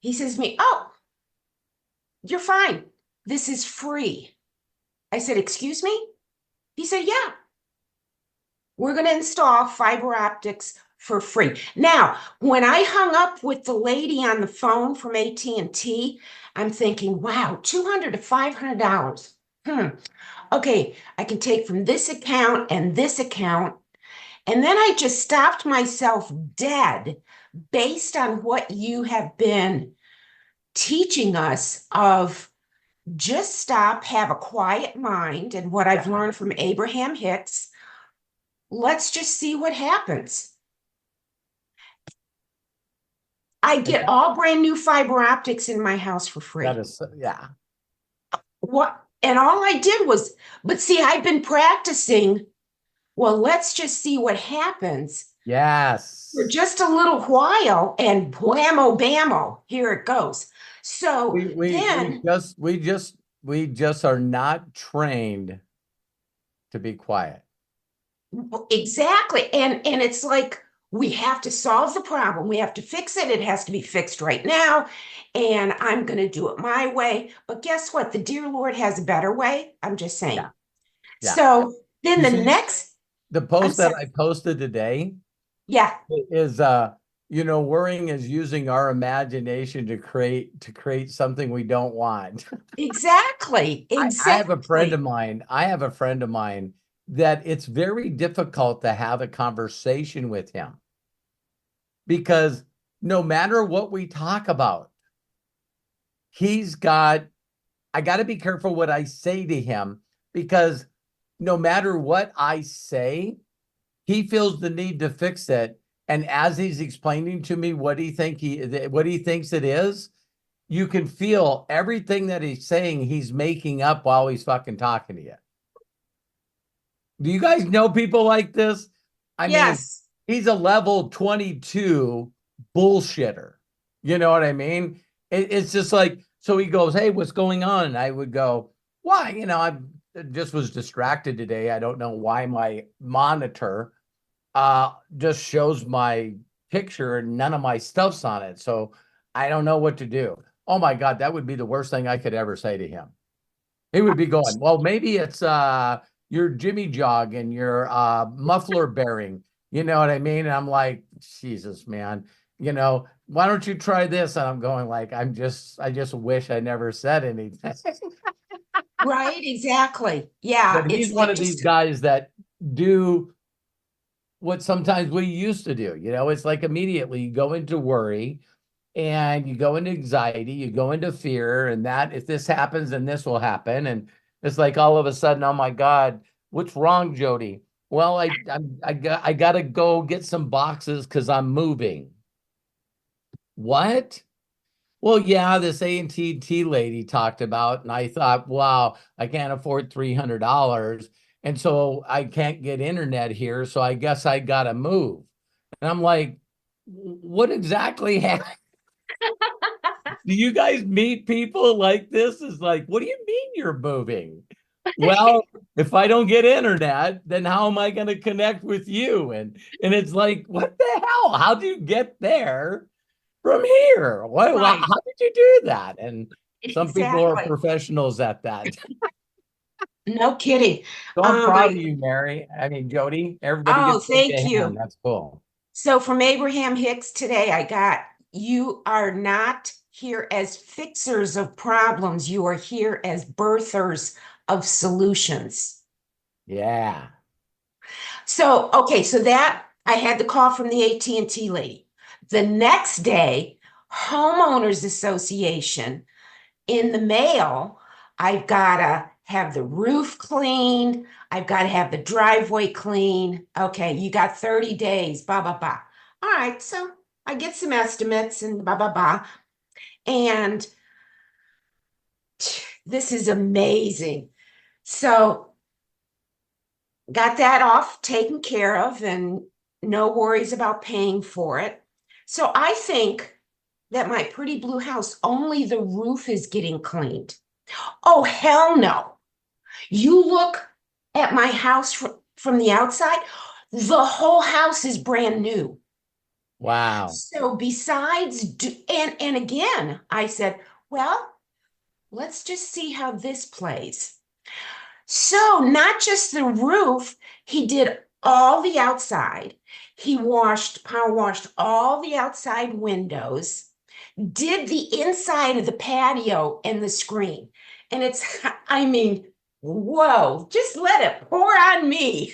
he says to me, oh, you're fine. This is free. I said, excuse me? He said, yeah. We're going to install fiber optics for free. Now, when I hung up with the lady on the phone from AT&T, I'm thinking, wow, $200 to $500. Okay, I can take from this account and this account. And then I just stopped myself dead based on what you have been teaching us of just stop, have a quiet mind, and what I've learned from Abraham Hicks, let's just see what happens. I get all brand new fiber optics in my house for free. That is, yeah. What? And all I did was, but see, I've been practicing. Well, let's just see what happens Yes. for just a little while, and blammo bammo, here it goes. So then we just are not trained to be quiet. exactly. And it's like we have to solve the problem. We have to fix it. It has to be fixed right now. And I'm going to do it my way. But guess what? The dear Lord has a better way. I'm just saying. Yeah. Yeah. So then the post that I posted today is worrying is using our imagination to create something we don't want. Exactly. I have a friend of mine that it's very difficult to have a conversation with him, because no matter what we talk about, I got to be careful what I say to him, because no matter what I say, he feels the need to fix it. And as he's explaining to me what he thinks it is, you can feel everything that he's saying, he's making up while he's fucking talking to you. Do you guys know people like this? I mean, he's a level 22 bullshitter. You know what I mean? It's just like, so he goes, hey, what's going on? And I would go, why? I just was distracted today. I don't know why my monitor just shows my picture and none of my stuff's on it. So I don't know what to do. Oh my God, that would be the worst thing I could ever say to him. He would be going, well, maybe it's your Jimmy jog and your muffler bearing. You know what I mean? And I'm like, Jesus, man, why don't you try this? And I'm going like, I just wish I never said anything. Right, exactly. Yeah. But he's one of these guys that do what sometimes we used to do. It's like immediately you go into worry and you go into anxiety, you go into fear, and that if this happens, then this will happen. And it's like all of a sudden, oh my God, what's wrong, Jody? Well, I got to go get some boxes because I'm moving. What? Well, yeah, this AT&T lady talked about, and I thought, wow, I can't afford $300. And so I can't get internet here. So I guess I got to move. And I'm like, what exactly happened? Do you guys meet people like this? Is like, what do you mean you're moving? Well, if I don't get internet, then how am I going to connect with you? And it's like, what the hell? How do you get there from here? How did you do that? And some people are professionals at that. No kidding. So I'm proud of you, Mary. I mean, Jody. Everybody gets thank you. That's cool. So from Abraham Hicks today, I got, you are not here as fixers of problems. You are here as birthers of solutions. Yeah. So, okay, so that I had the call from the AT&T lady. The next day, Homeowners Association, in the mail, I've got to have the roof cleaned. I've got to have the driveway cleaned. Okay, you got 30 days, blah, blah, blah. All right, so I get some estimates and blah, blah, blah. And this is amazing. So got that off taken care of and no worries about paying for it. So I think that my pretty blue house, only the roof is getting cleaned. Oh, hell no. You look at my house from the outside, the whole house is brand new. Wow. So besides, and again, I said, well, let's just see how this plays. So not just the roof, he did all the outside. He power washed all the outside windows, did the inside of the patio and the screen. And it's, I mean, whoa, just let it pour on me.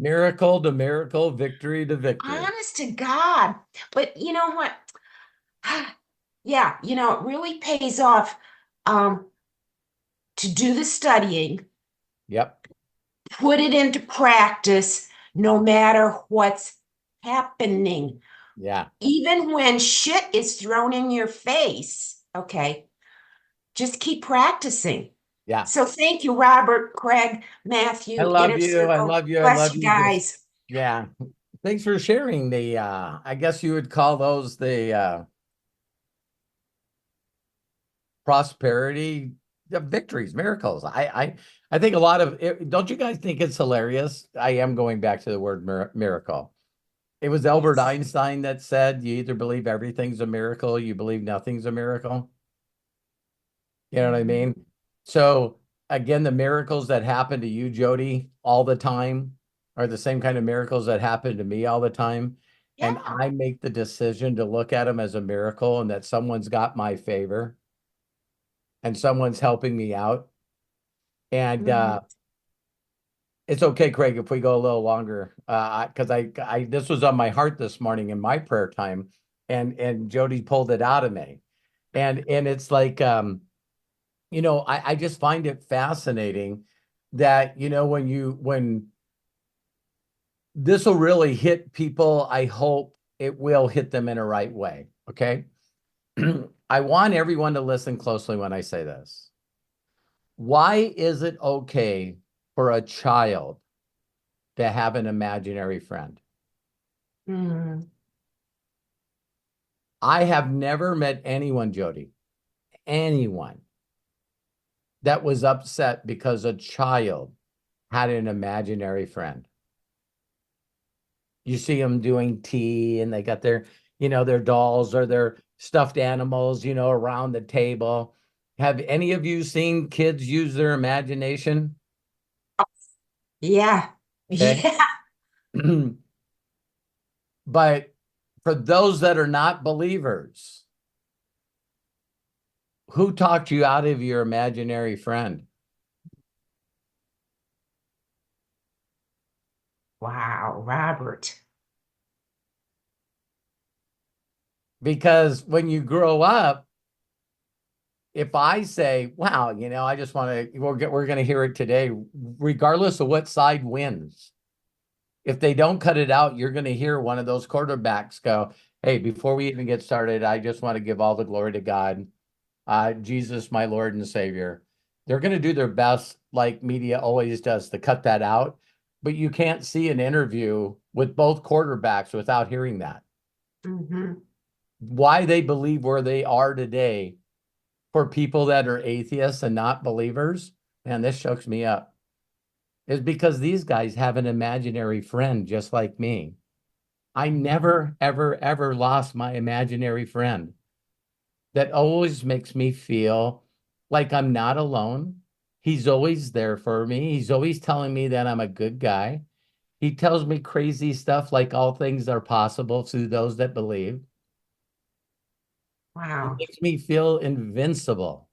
Miracle to miracle, victory to victory. Honest to God. But you know what? Yeah, it really pays off um, to do the studying, Yep. put it into practice, no matter what's happening. Yeah. Even when shit is thrown in your face, okay, just keep practicing. Yeah. So thank you, Robert, Craig, I Matthew, love Inner you. I Circle. love you. I Bless love you you. Just, guys. yeah. Thanks for sharing the, I guess you would call those the prosperity, the victories, miracles. I think a lot of it, don't you guys think it's hilarious? I am going back to the word miracle. It was Albert Yes. Einstein that said, you either believe everything's a miracle, you believe nothing's a miracle. You know what I Mhm. mean? So again, the miracles that happen to you, Jody, all the time are the same kind of miracles that happen to me all the time. And Yeah. I make the decision to look at them as a miracle and that someone's got my favor and someone's helping me out. And Mhm. it's okay, Craig, if we go a little longer, because this was on my heart this morning in my prayer time, and Jody pulled it out of me, and it's like, I just find it fascinating that when this will really hit people, I hope it will hit them in a right way. Okay, I want everyone to listen closely when I say this. Why is it okay for a child to have an imaginary friend? Mhm. I have never met anyone, Jody, anyone that was upset because a child had an imaginary friend. You see them doing tea and they got their dolls or their stuffed animals, around the table. Have any of you seen kids use their imagination? Yeah. Okay. Yeah. But for those that are not believers, who talked you out of your imaginary friend? Wow, Robert. Because when you grow up, if I say, wow, I just want to, we're going to hear it today, regardless of what side wins. If they don't cut it out, you're going to hear one of those quarterbacks go, hey, before we even get started, I just want to give all the glory to God, Jesus, my Lord and Savior. They're going to do their best, like media always does, to cut that out. But you can't see an interview with both quarterbacks without hearing that. Mhm. Why they believe where they are today for people that are atheists and not believers, man, this chokes me up, is because these guys have an imaginary friend just like me. I never, ever, ever lost my imaginary friend that always makes me feel like I'm not alone. He's always there for me. He's always telling me that I'm a good guy. He tells me crazy stuff like all things are possible through those that believe. It Wow. makes me feel invincible.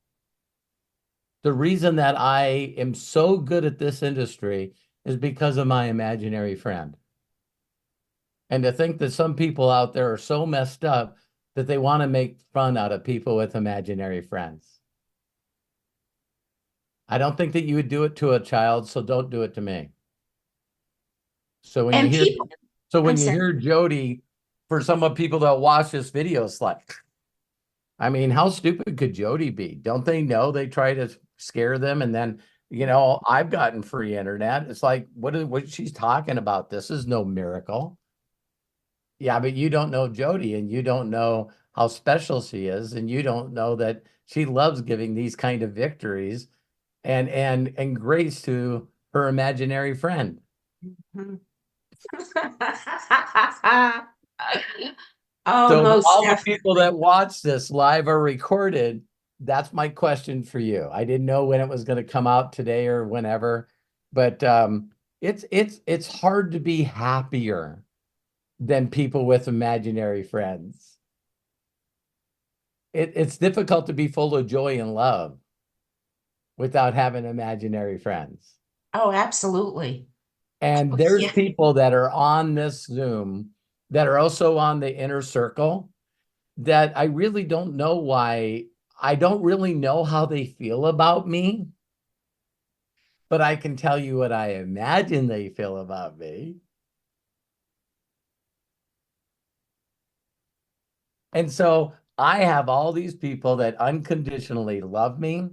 The reason that I am so good at this industry is because of my imaginary friend. And to think that some people out there are so messed up that they want to make fun out of people with imaginary friends. I don't think that you would do it to a child, so don't do it to me. So when you And hear people, so I'm when you sorry. hear Jody, for some of people that watch this video, it's like, I mean, how stupid could Jody be? Don't they know they try to scare them? And then, I've gotten free internet. It's like, what she's talking about? This is no miracle. Yeah, but you don't know Jody and you don't know how special she is, and you don't know that she loves giving these kind of victories and grace to her imaginary friend. Mhm. Oh, So to most all the people definitely. that watch this live or recorded, that's my question for you. I didn't know when it was going to come out today or whenever, but it's hard to be happier than people with imaginary friends. It's difficult to be full of joy and love without having imaginary friends. Oh, absolutely. And there's Yeah. people that are on this Zoom that are also on the inner circle that I really don't know why. I don't really know how they feel about me, but I can tell you what I imagine they feel about me. And so I have all these people that unconditionally love me.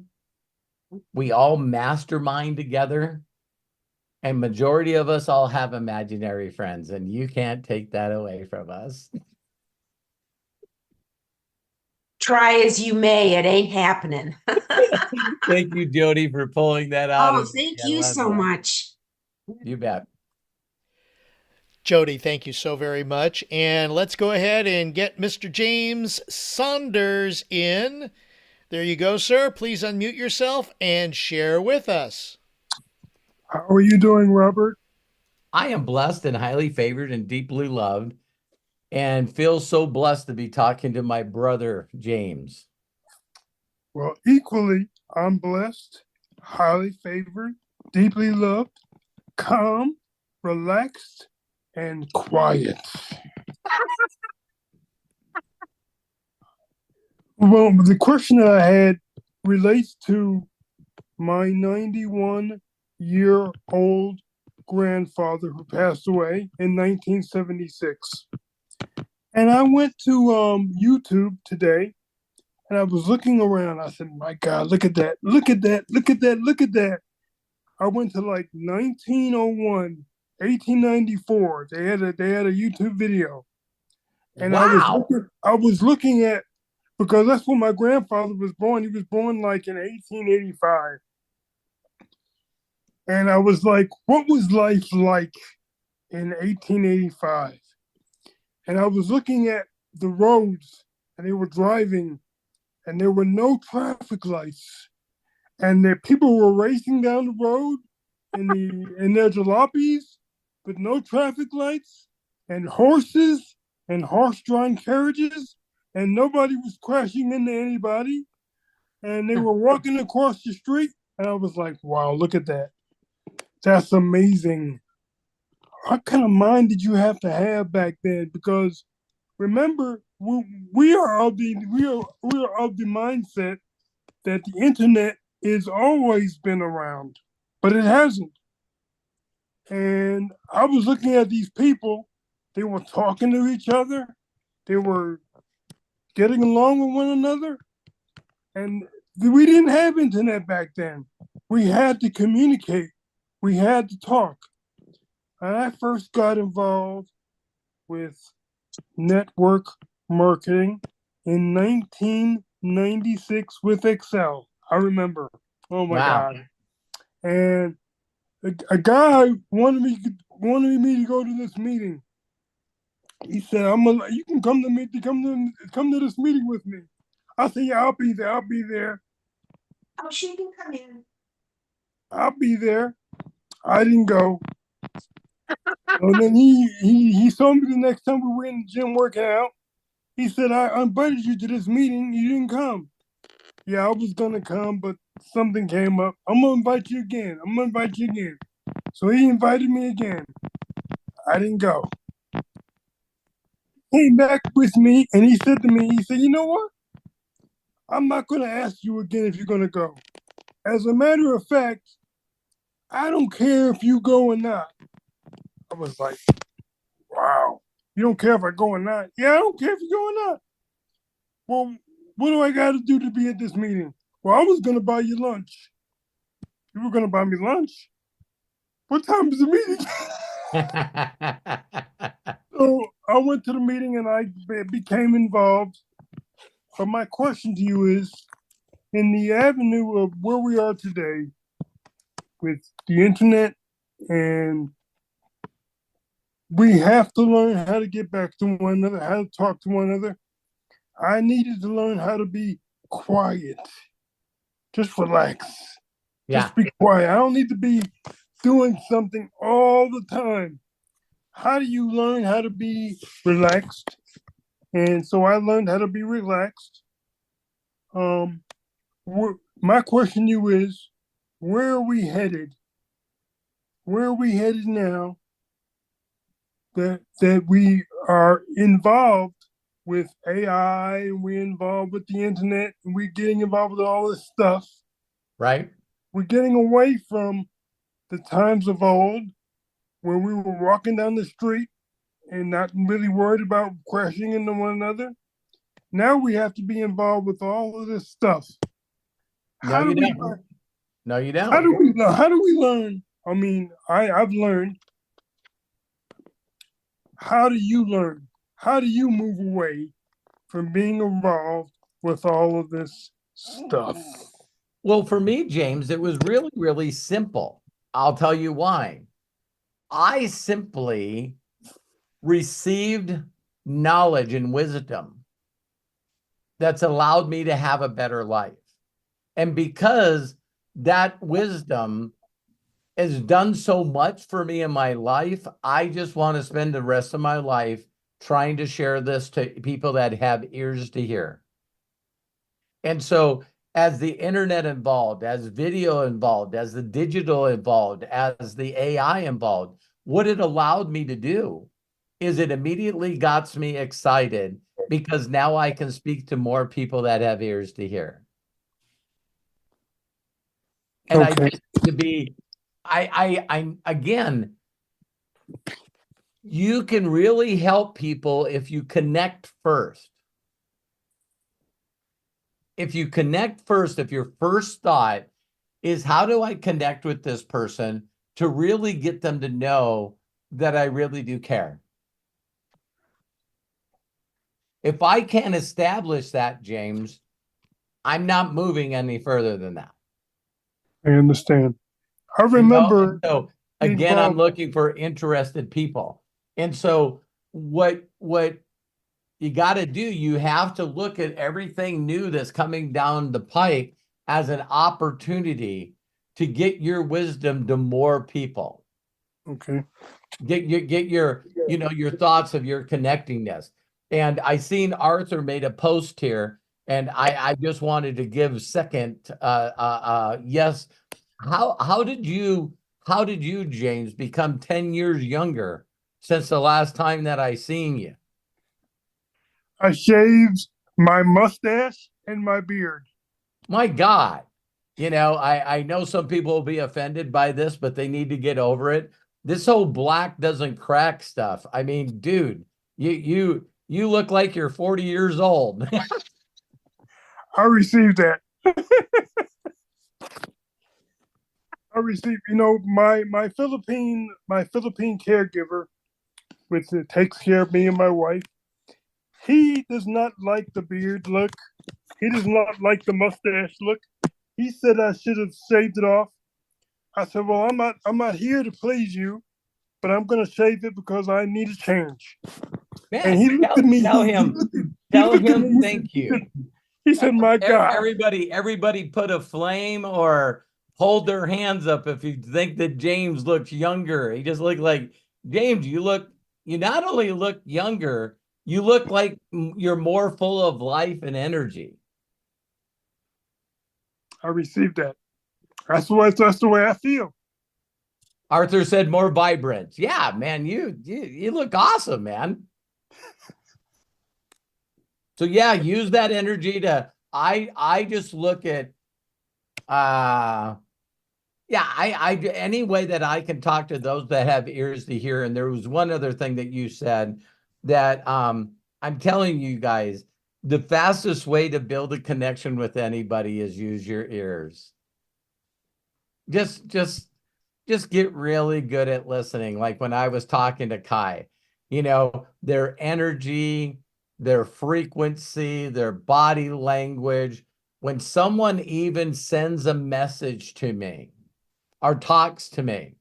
We all mastermind together, and majority of us all have imaginary friends, and you can't take that away from us. Try as you may, it ain't happening. Thank you, Jody, for pulling that out Oh, of me. thank I you love so you. much. You bet. Jody, thank you so very much. And let's go ahead and get Mr. James Saunders in. There you go, sir. Please unmute yourself and share with us. How are you doing, Robert? I am blessed and highly favored and deeply loved, and feel so blessed to be talking to my brother, James. Well, equally, I'm blessed, highly favored, deeply loved, calm, relaxed, and quiet. Well, the question that I had relates to my 91-year-old grandfather who passed away in 1976. And I went to YouTube today and I was looking around. I said, my God, look at that. Look at that. Look at that. Look at that. I went to like 1901, 1894. They had a YouTube video. And Wow. I was looking at, because that's when my grandfather was born. He was born like in 1885. And I was like, what was life like in 1885? And I was looking at the roads and they were driving and there were no traffic lights. And the people were racing down the road in their jalopies with no traffic lights and horses and horse-drawn carriages, and nobody was crashing into anybody. And they were walking across the street, and I was like, wow, look at that. That's amazing. What kind of mind did you have to have back then? Because remember, we are of the mindset that the internet has always been around, but it hasn't. And I was looking at these people, they were talking to each other, they were getting along with one another, and we didn't have internet back then. We had to communicate, we had to talk. And I first got involved with network marketing in 1996 with Excel. I remember. Oh my Wow. God. And a guy wanted me to go to this meeting. He said, you can come to this meeting with me. I said, yeah, I'll be there. I'll be there. Oh, she can come in. I'll be there. I didn't go. And then he saw me the next time we were in the gym working out. He said, I invited you to this meeting. You didn't come. Yeah, I was going to come, but something came up. I'm going to invite you again. I'm going to invite you again. So he invited me again. I didn't go. Came back with me and he said to me, he said, you know what? I'm not going to ask you again if you're going to go. As a matter of fact, I don't care if you go or not. I was like, wow. You don't care if I go or not? Yeah, I don't care if you go or not. Well, what do I got to do to be at this meeting? Well, I was going to buy you lunch. You were going to buy me lunch? What time is the meeting? So I went to the meeting and I became involved. But my question to you is, in the avenue of where we are today with the internet, and we have to learn how to get back to one another, how to talk to one another. I needed to learn how to be quiet. Just relax. Yeah. Just be quiet. I don't need to be doing something all the time. How do you learn how to be relaxed? And so I learned how to be relaxed. My question to you is, where are we headed where are we headed now that we are involved with AI and we're involved with the internet and we're getting involved with all this stuff. Right? We're getting away from the times of old where we were walking down the street and not really worried about crashing into one another. Now we have to be involved with all of this stuff. No, How do you we don't. learn? No, you How don't. do we learn? How do we learn? I mean, I've learned. How do you learn? How do you move away from being involved with all of this stuff? Well, for me, James, it was really, really simple. I'll tell you why. I simply received knowledge and wisdom that's allowed me to have a better life. And because that wisdom has done so much for me in my life, I just want to spend the rest of my life trying to share this to people that have ears to hear. And so as the internet involved, as video involved, as the digital involved, as the AI involved, what it allowed me to do is it immediately got me excited because now I can speak to more people that have ears to hear. And Okay. I just to be, I again, you can really help people if you connect first. If you connect first, if your first thought is, how do I connect with this person to really get them to know that I really do care? If I can't establish that, James, I'm not moving any further than that. I understand. I You know, remember. so again, I'm looking for interested people. And so what you got to do, you have to look at everything new that's coming down the pike as an opportunity to get your wisdom to more people. Okay. Get your your thoughts of your connectingness. And I seen Arthur made a post here, and I just wanted to give second yes. How did you James become 10 years younger since the last time that I seen you? I shaved my mustache and my beard. My God. I know some people will be offended by this, but they need to get over it. This whole black doesn't crack stuff. I mean, dude, you look like you're 40 years old. I received that. I received, my Philippine caregiver, which takes care of me and my wife. He does not like the beard look. He does not like the mustache look. He said I should have shaved it off. I said, well, I'm not here to please you, but I'm gonna shave it because I need a change. Man, and he looked at me. Tell him thank you. He said, my God. Everybody put a flame or hold their hands up if you think that James looks younger. He just looked like, James, you not only look younger, you look like you're more full of life and energy. I received that. That's the way I feel. Arthur said more vibrant. Yeah, man, you look awesome, man. So yeah, use that energy to, I just look at, any way that I can talk to those that have ears to hear. And there was one other thing that you said that, I'm telling you guys, the fastest way to build a connection with anybody is use your ears. Just get really good at listening. Like when I was talking to Kai, their energy, their frequency, their body language. When someone even sends a message to me or talks to me,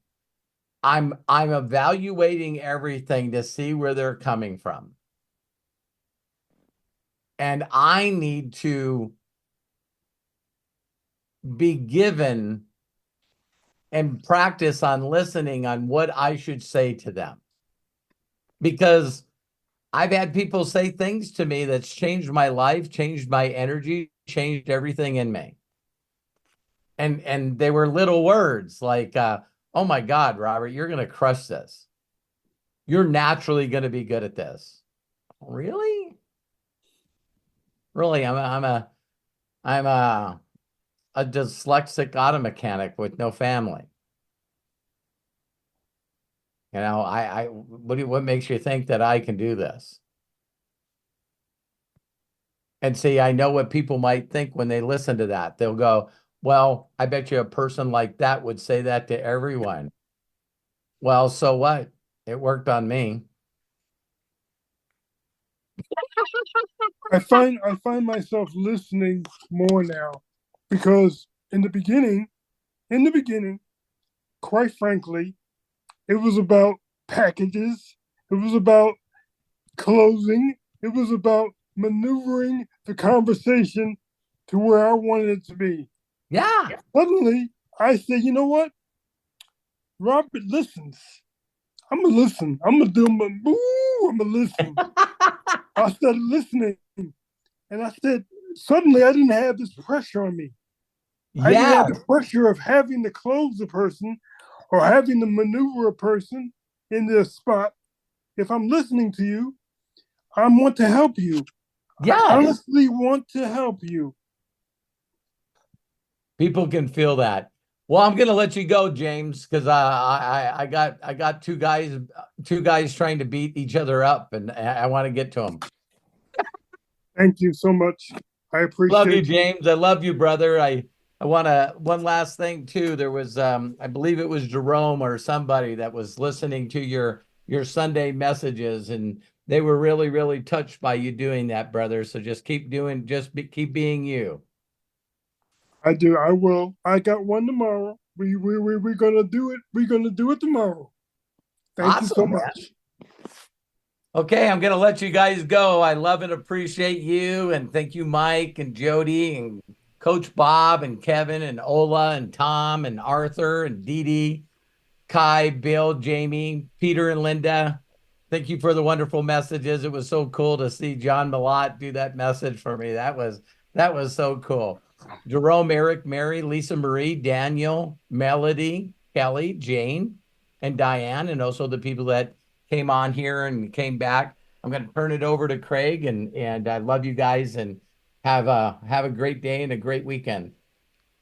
I'm evaluating everything to see where they're coming from. And I need to be given and practice on listening on what I should say to them. Because I've had people say things to me that's changed my life, changed my energy, changed everything in me. And they were little words like, oh my God, Robert, you're going to crush this. You're naturally going to be good at this. Really? Really? I'm a dyslexic auto mechanic with no family. You know, what makes you think that I can do this? And see, I know what people might think when they listen to that. They'll go, well, I bet you a person like that would say that to everyone. Well, so what? It worked on me. I find myself listening more now, because in the beginning, quite frankly, it was about packages. It was about closing. It was about maneuvering the conversation to where I wanted it to be. Yeah. Suddenly, I said, you know what? Robert listens. I'm going to listen. I'm going to do my boo. I'm going to listen. I started listening. And I said, suddenly I didn't have this pressure on me. I didn't Yeah. have the pressure of having to close a person or having to maneuver a person in their spot. If I'm listening to you, I want to help you. Yeah. I honestly want to help you. People can feel that. Well, I'm gonna let you go, James, because I got two guys trying to beat each other up, and I want to get to them. Thank you so much. I appreciate Love you, James. I love you, brother. I want to one last thing too. There was I believe it was Jerome or somebody that was listening to your Sunday messages, and they were really, really touched by you doing that, brother. So just keep keep being you. I do. I will. I got one tomorrow. We're gonna do it. We're gonna do it tomorrow. Thank you so much. Okay, I'm gonna let you guys go. I love and appreciate you, and thank you, Mike and Jody and Coach Bob and Kevin and Ola and Tom and Arthur and Dee Dee, Kai, Bill, Jamie, Peter, and Linda. Thank you for the wonderful messages. It was so cool to see John Malott do that message for me. That was so cool. Jerome, Eric, Mary, Lisa Marie, Daniel, Melody, Kelly, Jane, and Diane, and also the people that came on here and came back. I'm going to turn it over to Craig, and I love you guys, and have a great day and a great weekend.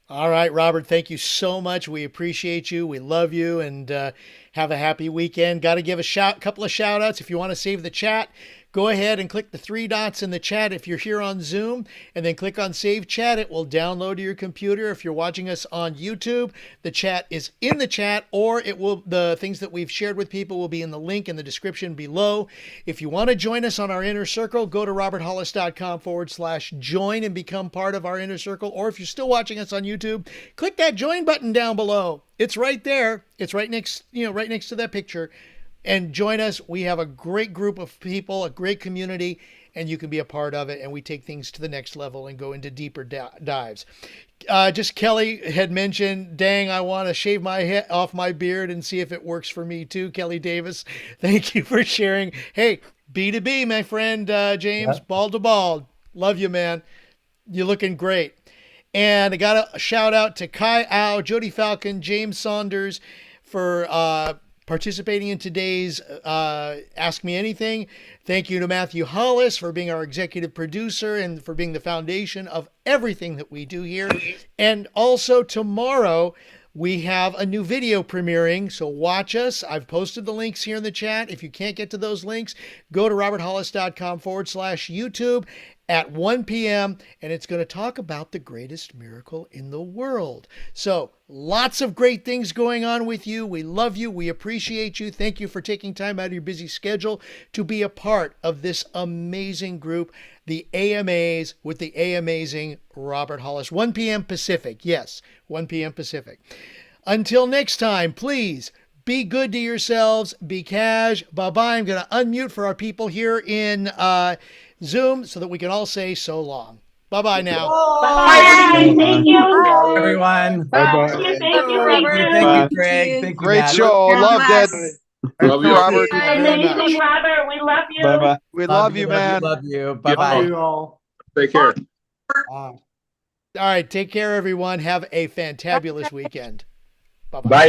All right, Robert, thank you so much. We appreciate you. We love you, and have a happy weekend. Got to give a couple of shout outs. If you want to save the chat, go ahead and click the 3 dots in the chat if you're here on Zoom, and then click on Save Chat. It will download to your computer. If you're watching us on YouTube, the chat is in the chat, or the things that we've shared with people will be in the link in the description below. If you want to join us on our inner circle, go to roberthollis.com/join and become part of our inner circle. Or if you're still watching us on YouTube, click that join button down below. It's right there. It's right next to that picture. And join us. We have a great group of people, a great community, and you can be a part of it. And we take things to the next level and go into deeper dives. Just Kelly had mentioned, dang, I want to shave my head off my beard and see if it works for me too. Kelly Davis, thank you for sharing. Hey, B2B, my friend, James, yeah. Bald to bald. Love you, man. You're looking great. And I got a shout out to Kai Au, Jody Falcon, James Saunders for participating in today's Ask Me Anything. Thank you to Matthew Hollis for being our executive producer and for being the foundation of everything that we do here. And also tomorrow, we have a new video premiering, so watch us. I've posted the links here in the chat. If you can't get to those links, go to roberthollis.com/YouTube at 1 p.m., and it's going to talk about the greatest miracle in the world. So lots of great things going on with you. We love you. We appreciate you. Thank you for taking time out of your busy schedule to be a part of this amazing group, the AMAs with the amazing Robert Hollis. 1 p.m. Pacific. Yes, 1 p.m. Pacific. Until next time, please be good to yourselves. Be cash. Bye-bye. I'm going to unmute for our people here in Zoom so that we can all say so long. Bye-bye now. Bye. Thank you. Bye, everyone. Bye-bye. Thank you, Robert. Thank you, Craig. Thank you, Great Matt. show. Loved it. Love you, Robert. Amazing, Robert. We love you. Bye-bye. We love you, man. Love you. Bye-bye. Love you all. Take care. All right. Take care, everyone. Have a fantabulous weekend. Bye-bye. Bye.